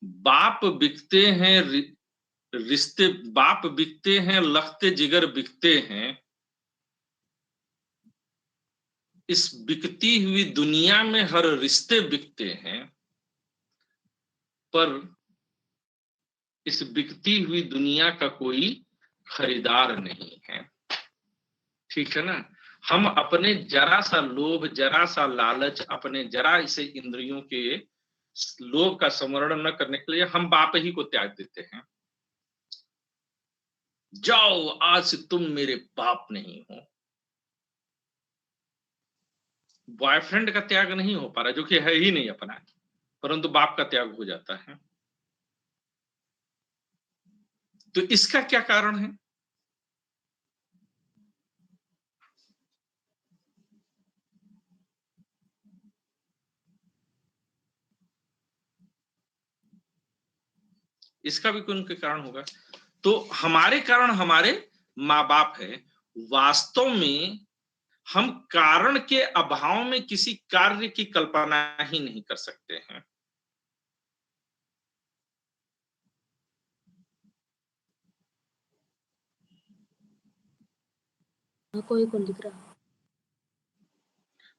बाप बिकते हैं रिश्ते, बाप बिकते हैं, लखते जिगर बिकते हैं। इस बिकती हुई दुनिया में हर रिश्ते बिकते हैं, पर इस बिकती हुई दुनिया का कोई खरीदार नहीं है। ठीक है ना? हम अपने जरा सा लोभ, जरा सा लालच, अपने जरा से इंद्रियों के लोभ का संवरण न करने के लिए हम बाप ही को त्याग देते हैं। जाओ, आज से तुम मेरे बाप नहीं हो। बॉयफ्रेंड का त्याग नहीं हो पा रहा, जो कि है ही नहीं अपना। परंतु बाप का त्याग हो जाता है। तो इसका क्या कारण है? इसका भी कोई उनके कारण होगा। तो हमारे कारण हमारे माँ बाप है। वास्तव में हम कारण के अभाव में किसी कार्य की कल्पना ही नहीं कर सकते हैं। कोई कौन लिख रहा?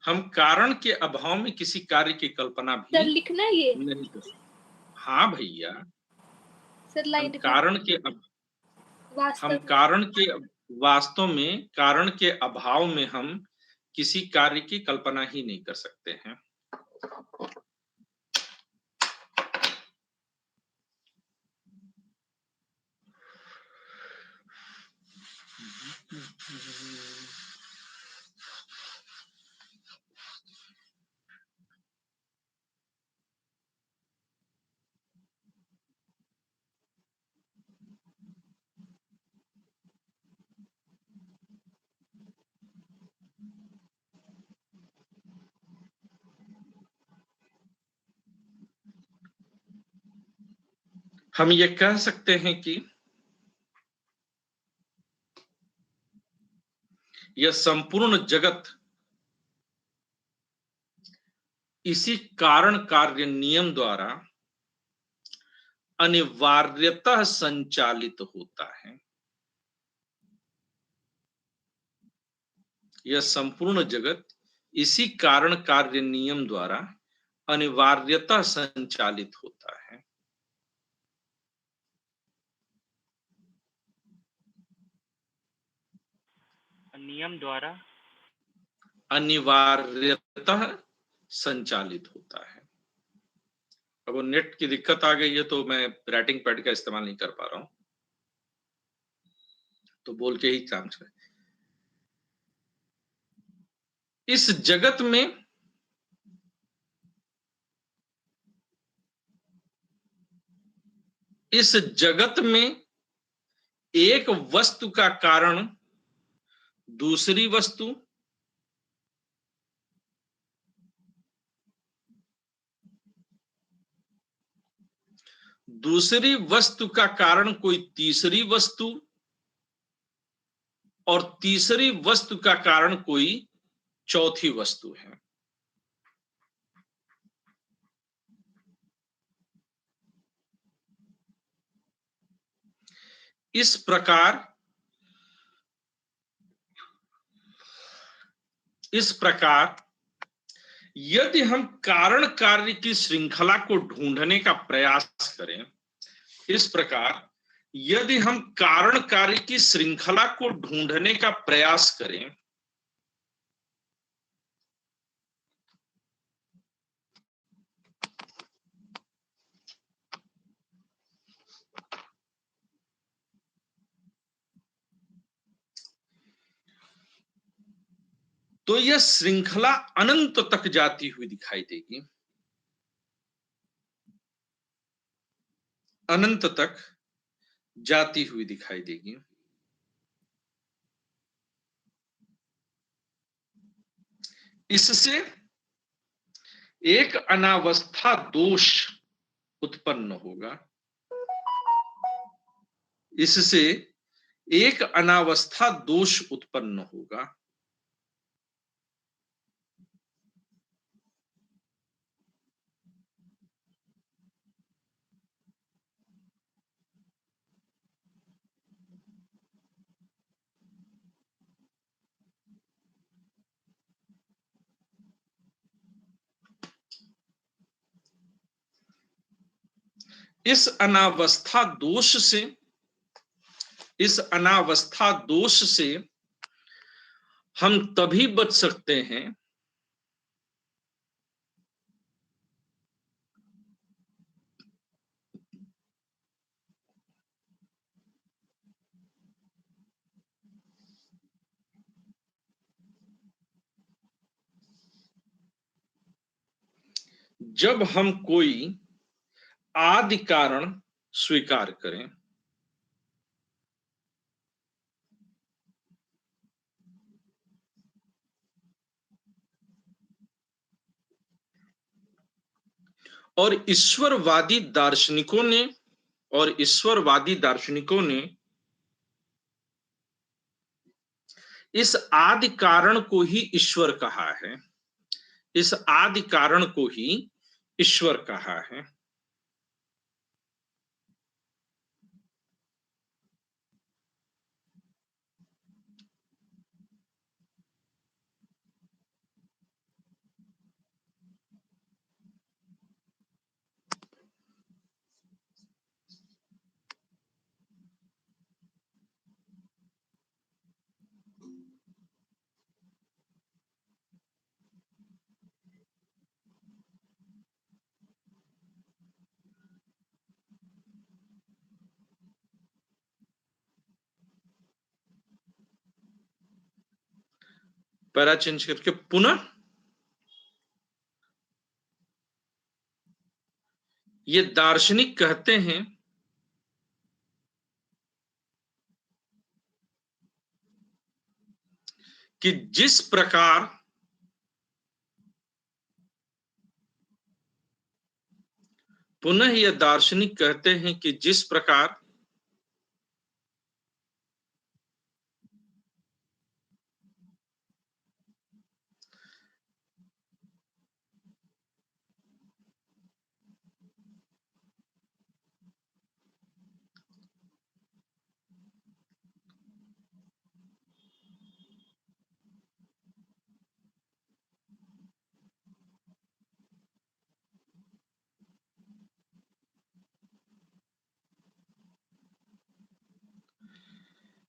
हम कारण के अभाव में किसी कार्य की कल्पना सर भी लिखना है ये? नहीं कर सकते। हाँ भैया, सर हम लाइन कारण के हम वास्तव में। कारण के वास्तव में कारण के अभाव में हम किसी कार्य की कल्पना ही नहीं कर सकते हैं। हम ये कह सकते हैं कि यह संपूर्ण जगत इसी कारण कार्य नियम द्वारा अनिवार्यतः संचालित होता है। यह संपूर्ण जगत इसी कारण कार्य नियम द्वारा अनिवार्यतः संचालित होता है। नियम द्वारा अनिवार्यतः संचालित होता है। अब वो नेट की दिक्कत आ गई है तो मैं राइटिंग पैड का इस्तेमाल नहीं कर पा रहा हूं, तो बोल के ही काम चले। इस जगत में एक वस्तु का कारण दूसरी वस्तु, दूसरी वस्तु का कारण कोई तीसरी वस्तु, और तीसरी वस्तु का कारण कोई चौथी वस्तु है। इस प्रकार यदि हम कारण कार्य की श्रृंखला को ढूंढने का प्रयास करें, इस प्रकार यदि हम कारण कार्य की श्रृंखला को ढूंढने का प्रयास करें, तो यह श्रृंखला अनंत तक जाती हुई दिखाई देगी, अनंत तक जाती हुई दिखाई देगी। इससे एक अनावस्था दोष उत्पन्न होगा, इससे एक अनावस्था दोष उत्पन्न होगा। इस अनावस्था दोष से हम तभी बच सकते हैं जब हम कोई आदि कारण स्वीकार करें और ईश्वरवादी दार्शनिकों ने इस आदि कारण को ही ईश्वर कहा है, इस आदि कारण को ही ईश्वर कहा है। पैरा चेंज करके पुनः ये दार्शनिक कहते हैं कि जिस प्रकार पुनः ये दार्शनिक कहते हैं कि जिस प्रकार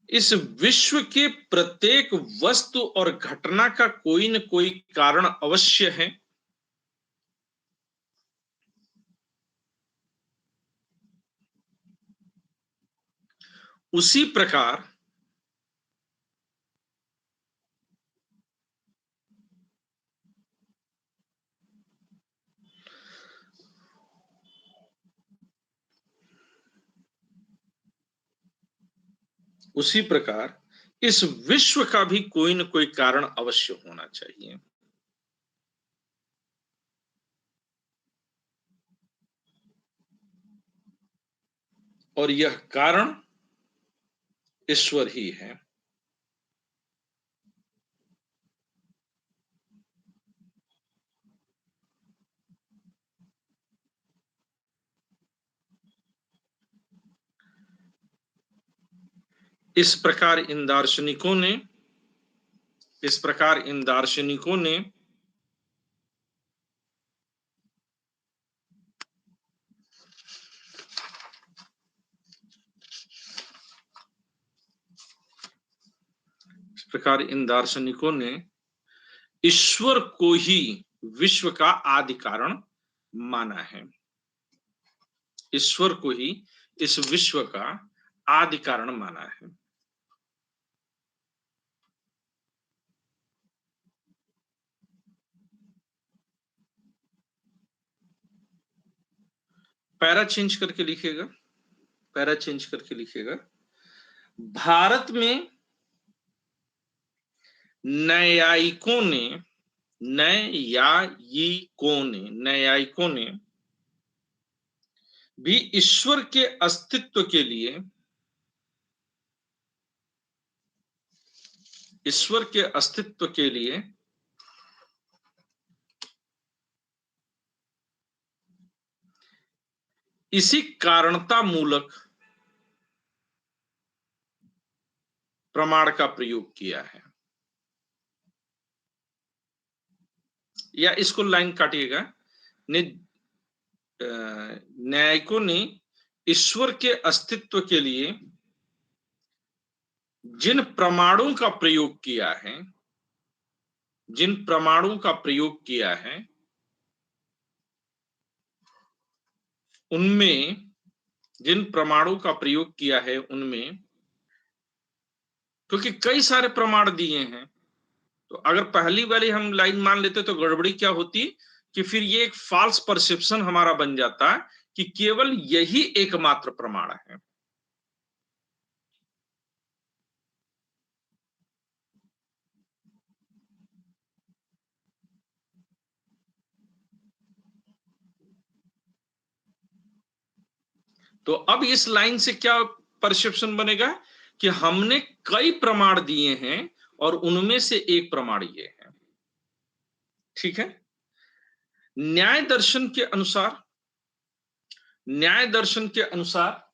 इस विश्व के प्रत्येक वस्तु और घटना का कोई न कोई कारण अवश्य है, उसी प्रकार इस विश्व का भी कोई न कोई कारण अवश्य होना चाहिए। और यह कारण ईश्वर ही है। इस प्रकार इन दार्शनिकों ने ईश्वर को ही विश्व का आदि कारण माना है, ईश्वर को ही इस विश्व का आदि कारण माना है। पैरा चेंज करके लिखिएगा, भारत में न्यायिकों ने भी ईश्वर के अस्तित्व के लिए इसी कारणता मूलक प्रमाण का प्रयोग किया है। या इसको लाइन काटिएगा, न्यायिकों ने ईश्वर के अस्तित्व के लिए जिन प्रमाणों का प्रयोग किया है उनमें क्योंकि कई सारे प्रमाण दिए हैं, तो अगर पहली वाली हम लाइन मान लेते तो गड़बड़ी क्या होती कि फिर ये एक फॉल्स परसेप्शन हमारा बन जाता है कि केवल यही एकमात्र प्रमाण है। तो अब इस लाइन से क्या परसेप्शन बनेगा कि हमने कई प्रमाण दिए हैं और उनमें से एक प्रमाण ये है। ठीक है। न्याय दर्शन के अनुसार, न्याय दर्शन के अनुसार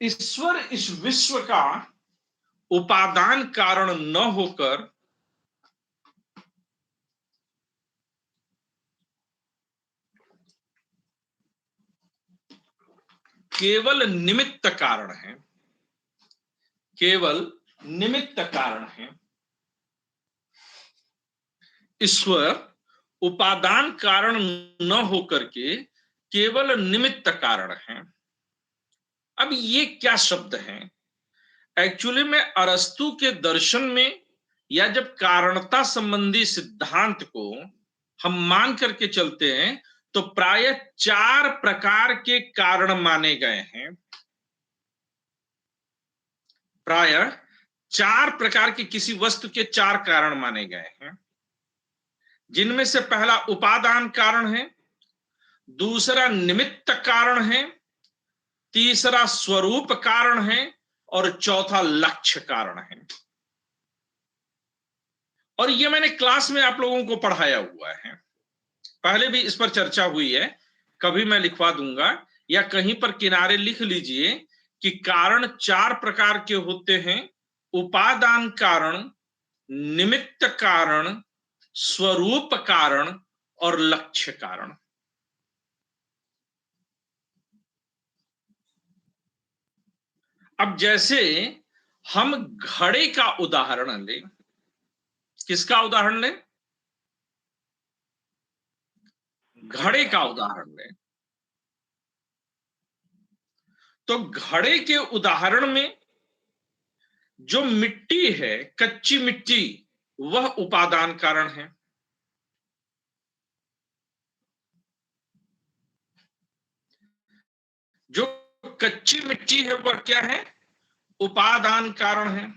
ईश्वर इस विश्व का उपादान कारण न होकर केवल निमित्त कारण है, केवल निमित्त कारण है। ईश्वर उपादान कारण न होकर के केवल निमित्त कारण है। अब ये क्या शब्द है? एक्चुअली में अरस्तु के दर्शन में या जब कारणता संबंधी सिद्धांत को हम मान करके चलते हैं तो प्राय 4 प्रकार के कारण माने गए हैं। प्राय 4 प्रकार के किसी वस्तु के 4 कारण माने गए हैं, जिनमें से पहला उपादान कारण है, दूसरा निमित्त कारण है, तीसरा स्वरूप कारण है और चौथा लक्ष्य कारण है। और ये मैंने क्लास में आप लोगों को पढ़ाया हुआ है, पहले भी इस पर चर्चा हुई है, कभी मैं लिखवा दूंगा या कहीं पर किनारे लिख लीजिए कि कारण 4 प्रकार के होते हैं: उपादान कारण, निमित्त कारण, स्वरूप कारण और लक्ष्य कारण। अब जैसे हम घड़े का उदाहरण लें, किसका उदाहरण लें? घड़े का उदाहरण लें। तो घड़े के उदाहरण में जो मिट्टी है, कच्ची मिट्टी, वह उपादान कारण है। जो कच्ची मिट्टी है वह क्या है? उपादान कारण है।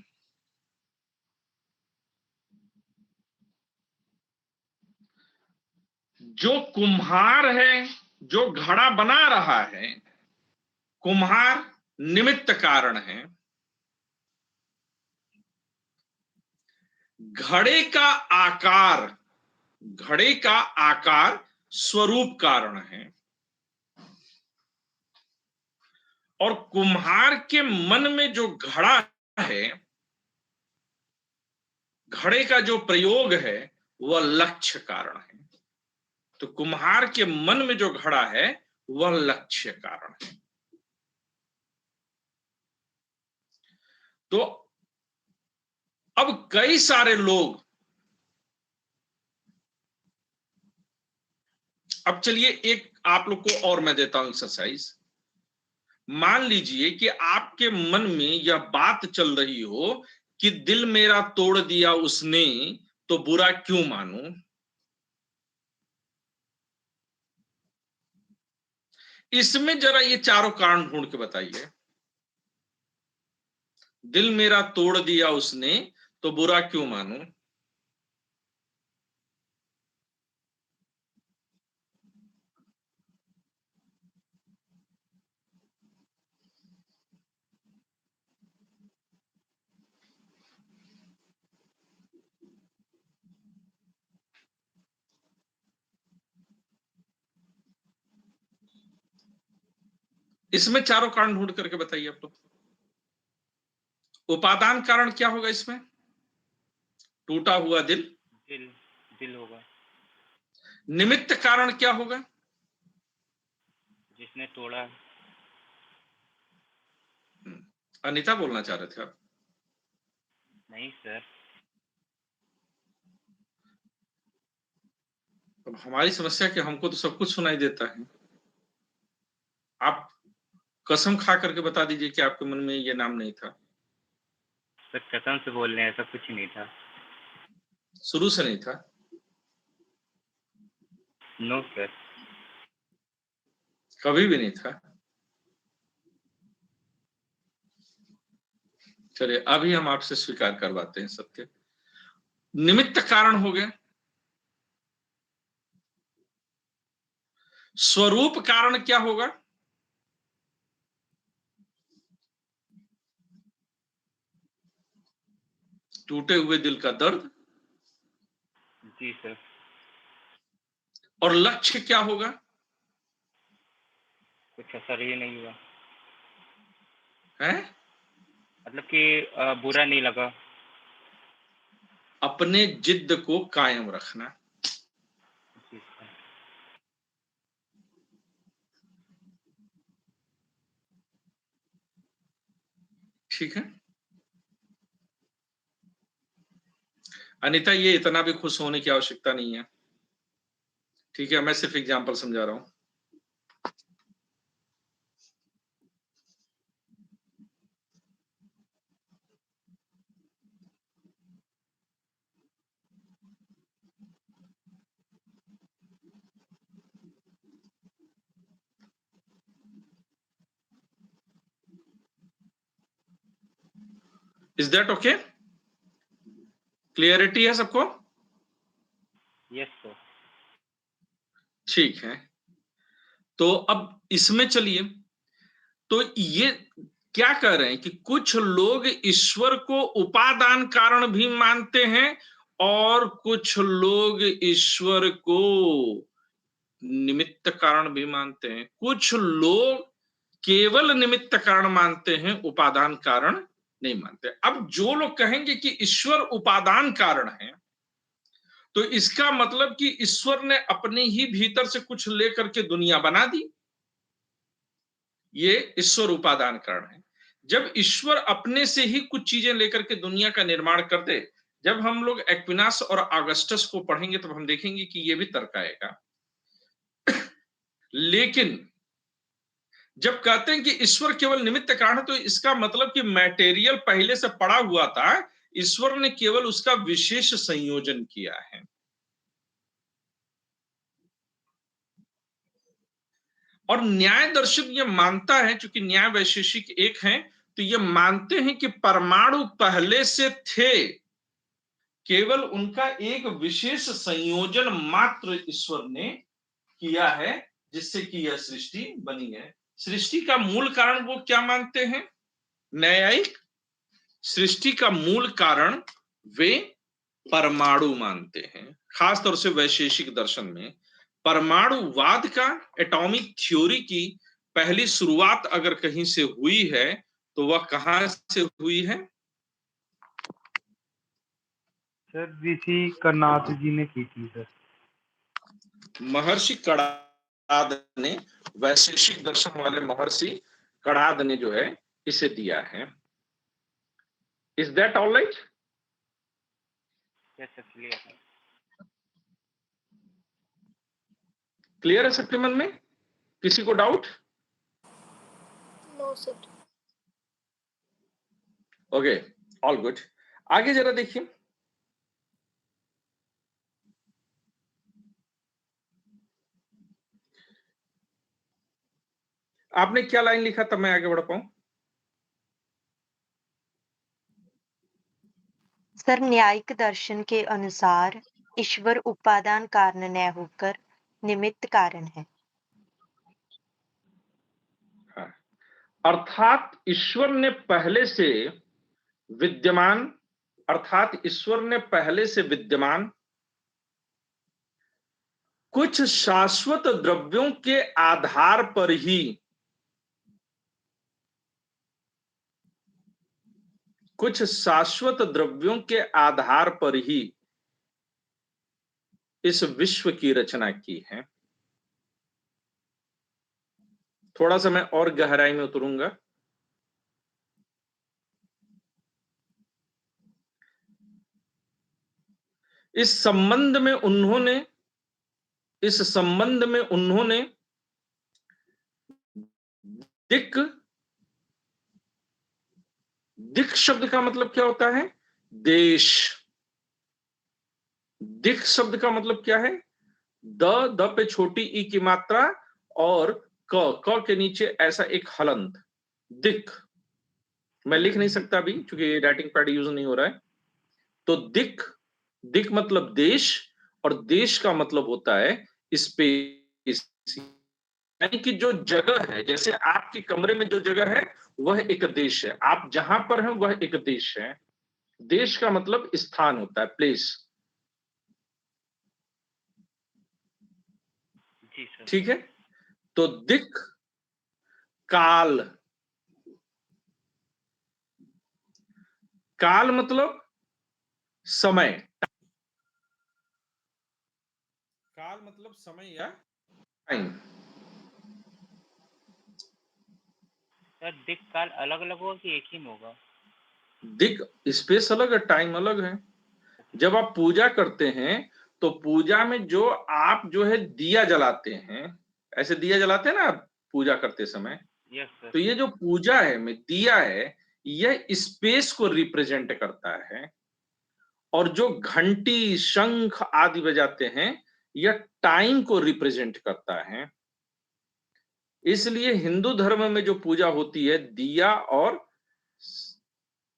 जो कुम्हार है, जो घड़ा बना रहा है, कुम्हार निमित्त कारण है। घड़े का आकार, घड़े का आकार स्वरूप कारण है। और कुम्हार के मन में जो घड़ा है, घड़े का जो प्रयोग है, वह लक्ष्य कारण है। तो कुम्हार के मन में जो घड़ा है वह लक्ष्य कारण है। तो अब कई सारे लोग, अब चलिए एक आप लोग को और मैं देता हूं एक्सरसाइज। मान लीजिए कि आपके मन में यह बात चल रही हो कि दिल मेरा तोड़ दिया उसने, तो बुरा क्यों मानूं। इसमें जरा ये चारों कारण ढूंढ के बताइए। दिल मेरा तोड़ दिया उसने तो बुरा क्यों मानूं। इसमें चारों कारण ढूंढ करके बताइए आप लोग। उपादान कारण क्या होगा इसमें? टूटा हुआ दिल। दिल दिल होगा। निमित्त कारण क्या होगा? जिसने तोड़ा। अनीता बोलना चाह रहे थे आप? नहीं सर। अब हमारी समस्या कि हमको तो सब कुछ सुनाई देता है। आप कसम खा करके बता दीजिए कि आपके मन में ये नाम नहीं था। सर कसम से बोल रहे हैं, ऐसा कुछ नहीं था। शुरू से नहीं था? No sir. कभी भी नहीं था? चलिए अभी हम आपसे स्वीकार करवाते हैं सत्य। निमित्त कारण हो गए, स्वरूप कारण क्या होगा? टूटे हुए दिल का दर्द। जी सर। और लक्ष्य क्या होगा? कुछ असर ही नहीं हुआ, है मतलब कि बुरा नहीं लगा। अपने जिद्द को कायम रखना। जी सर। ठीक है अनीता, ये इतना भी खुश होने की आवश्यकता नहीं है, ठीक है? मैं सिर्फ एग्जांपल समझा रहा हूं। Is that okay? क्लियरिटी है सबको? Yes sir. ठीक है, तो अब इसमें चलिए, तो ये क्या कह रहे हैं कि कुछ लोग ईश्वर को उपादान कारण भी मानते हैं और कुछ लोग ईश्वर को निमित्त कारण भी मानते हैं। कुछ लोग केवल निमित्त कारण मानते हैं, उपादान कारण नहीं मानते। अब जो लोग कहेंगे कि ईश्वर उपादान कारण है, तो इसका मतलब कि ईश्वर ने अपने ही भीतर से कुछ लेकर के दुनिया बना दी, ये ईश्वर उपादान कारण है। जब ईश्वर अपने से ही कुछ चीजें लेकर के दुनिया का निर्माण कर दे, जब हम लोग एक्विनास और ऑगस्टस को पढ़ेंगे तब हम देखेंगे कि ये भी तर्क आएगा। लेकिन जब कहते हैं कि ईश्वर केवल निमित्त कारण है, तो इसका मतलब कि मैटेरियल पहले से पड़ा हुआ था, ईश्वर ने केवल उसका विशेष संयोजन किया है। और न्याय दर्शन ये मानता है, क्योंकि न्याय वैशेषिक एक है, तो ये मानते हैं कि परमाणु पहले से थे, केवल उनका एक विशेष संयोजन मात्र ईश्वर ने किया है, जिससे कि यह सृष्टि बनी है। सृष्टि का मूल कारण वो क्या मानते हैं न्यायिक? सृष्टि का मूल कारण वे परमाणु मानते हैं। खासतौर से वैशेषिक दर्शन में परमाणुवाद का, एटॉमिक थ्योरी की पहली शुरुआत अगर कहीं से हुई है तो वह कहां से हुई है? सर ऋषि करनाथ जी ने की थी सर। महर्षि कणाद ने, वैशेषिक दर्शन वाले महर्षि कणाद ने जो है इसे दिया है। Is that all right? Yes sir, clear है। क्लियर है सबके मन में? किसी को doubt? No sir. Okay, all good. आगे जरा देखिए, आपने क्या लाइन लिखा तब मैं आगे बढ़ पाऊं? सर न्यायिक दर्शन के अनुसार ईश्वर उपादान कारण न होकर निमित्त कारण है। हाँ। अर्थात ईश्वर ने पहले से विद्यमान, अर्थात ईश्वर ने पहले से विद्यमान कुछ शाश्वत द्रव्यों के आधार पर ही, कुछ शाश्वत द्रव्यों के आधार पर ही इस विश्व की रचना की है। थोड़ा सा मैं और गहराई में उतरूंगा। इस संबंध में उन्होंने, इस संबंध में उन्होंने दिक् दिक् शब्द का मतलब क्या होता है? देश। दिक् शब्द का मतलब क्या है? द पे छोटी ई की मात्रा और क के नीचे ऐसा एक हलंत, दिक्। मैं लिख नहीं सकता अभी क्योंकि राइटिंग पैड यूज नहीं हो रहा है। तो दिक्, दिक् मतलब देश, और देश का मतलब होता है स्पेस, यानी कि जो जगह है, जैसे आपके कमरे में जो जगह है वह एक देश है, आप जहां पर हैं वह एक देश है। देश का मतलब स्थान होता है, प्लेस। जी सर। ठीक है, तो दिक्, काल। काल मतलब समय, काल मतलब समय या टाइम। सर दिक् काल अलग अलग होगा कि एक ही में होगा? दिक् स्पेस अलग है, टाइम अलग है। जब आप पूजा करते हैं तो पूजा में जो आप जो है दिया जलाते हैं, ऐसे दिया जलाते हैं ना आप पूजा करते समय, यस सर। तो ये जो पूजा है में दिया है, यह स्पेस को रिप्रेजेंट करता है। और जो घंटी शंख आदि बजाते हैं, यह टाइम को रिप्रेजेंट करता है। इसलिए हिंदू धर्म में जो पूजा होती है दिया और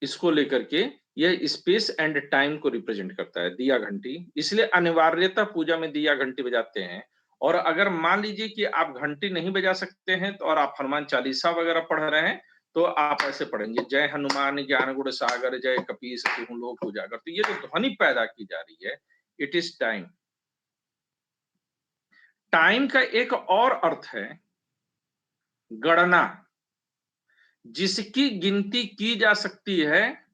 इसको लेकर के, यह स्पेस एंड टाइम को रिप्रेजेंट करता है, दिया घंटी। इसलिए अनिवार्यता पूजा में दिया घंटी बजाते हैं। और अगर मान लीजिए कि आप घंटी नहीं बजा सकते हैं तो और आप हनुमान चालीसा वगैरह पढ़ रहे हैं, तो आप ऐसे पढ़ेंगे, जय हनुमान ज्ञान गुण सागर जय कपीस तिहुँ लोक उजागर। तो ये जो ध्वनि पैदा की जा रही है, इट इज टाइम। टाइम का एक और अर्थ है गणना। जिसकी गिनती की जा सकती है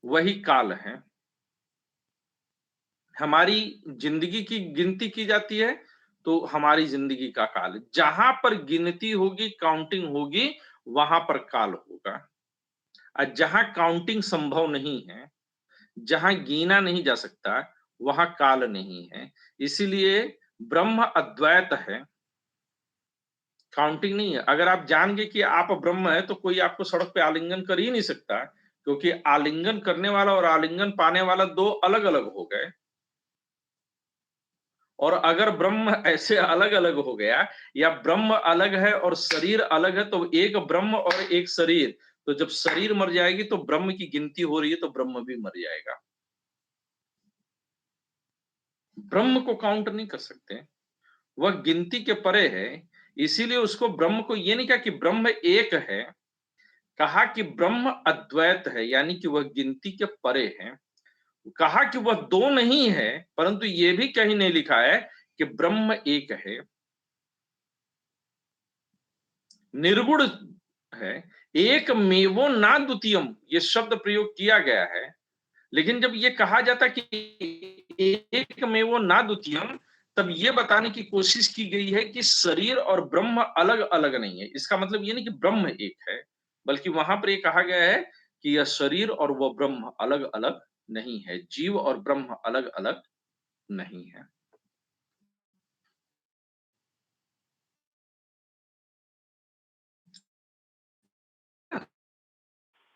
वही काल है। हमारी जिंदगी की गिनती की जाती है तो हमारी जिंदगी का काल। जहां पर गिनती होगी, काउंटिंग होगी, वहां पर काल होगा। और जहां काउंटिंग संभव नहीं है, जहां गिना नहीं जा सकता, वहां काल नहीं है। इसीलिए ब्रह्म अद्वैत है, काउंटिंग नहीं है। अगर आप जान गए कि आप ब्रह्म है तो कोई आपको सड़क पे आलिंगन कर ही नहीं सकता, क्योंकि आलिंगन करने वाला और आलिंगन पाने वाला दो अलग अलग हो गए। और अगर ब्रह्म ऐसे अलग अलग हो गया, या ब्रह्म अलग है और शरीर अलग है, तो एक ब्रह्म और एक शरीर, तो जब शरीर मर जाएगी तो ब्रह्म की गिनती हो रही है तो ब्रह्म भी मर जाएगा। ब्रह्म को काउंट नहीं कर सकते, वह गिनती के परे है। इसीलिए उसको ब्रह्म को ये नहीं कहा कि ब्रह्म एक है, कहा कि ब्रह्म अद्वैत है, यानी कि वह गिनती के परे है। कहा कि वह दो नहीं है, परंतु यह भी कहीं नहीं लिखा है कि ब्रह्म एक है, निर्गुण है। एक मेवो ना द्वितीयम ये शब्द प्रयोग किया गया है। लेकिन जब ये कहा जाता कि एक मेवो ना द्वितीयम, तब ये बताने की कोशिश की गई है कि शरीर और ब्रह्म अलग अलग नहीं है। इसका मतलब ये नहीं कि ब्रह्म एक है, बल्कि वहां पर ये कहा गया है कि यह शरीर और वह ब्रह्म अलग अलग नहीं है, जीव और ब्रह्म अलग अलग नहीं है।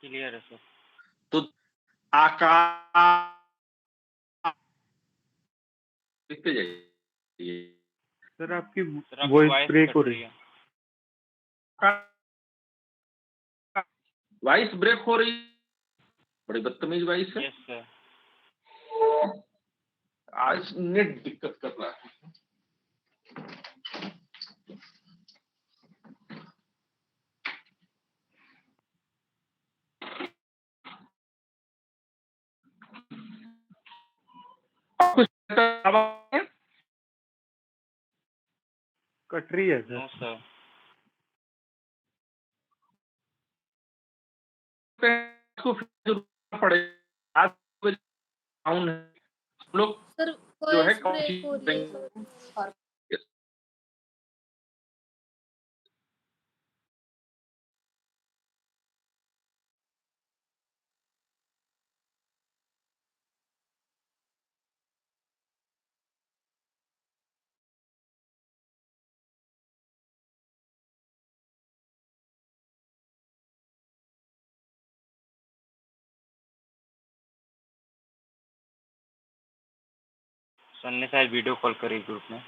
क्लियर है सर। तो आकाश, लिखते जाइए, सर आपकी सर आपकी वॉइस वॉइस ब्रेक हो कट रही रही है। है। वॉइस ब्रेक हो रही, बड़ी बदतमीज वॉइस है। Yes sir. आज नेट दिक्कत कर रहा है। कट रही है सर। No sir. इसको फिर जरूरत पड़ेगा। आज डाउन है, हम लोग सर जो है वॉइस ब्रेक हो रही है सर। सर ने शायद वीडियो कॉल करी ग्रुप में।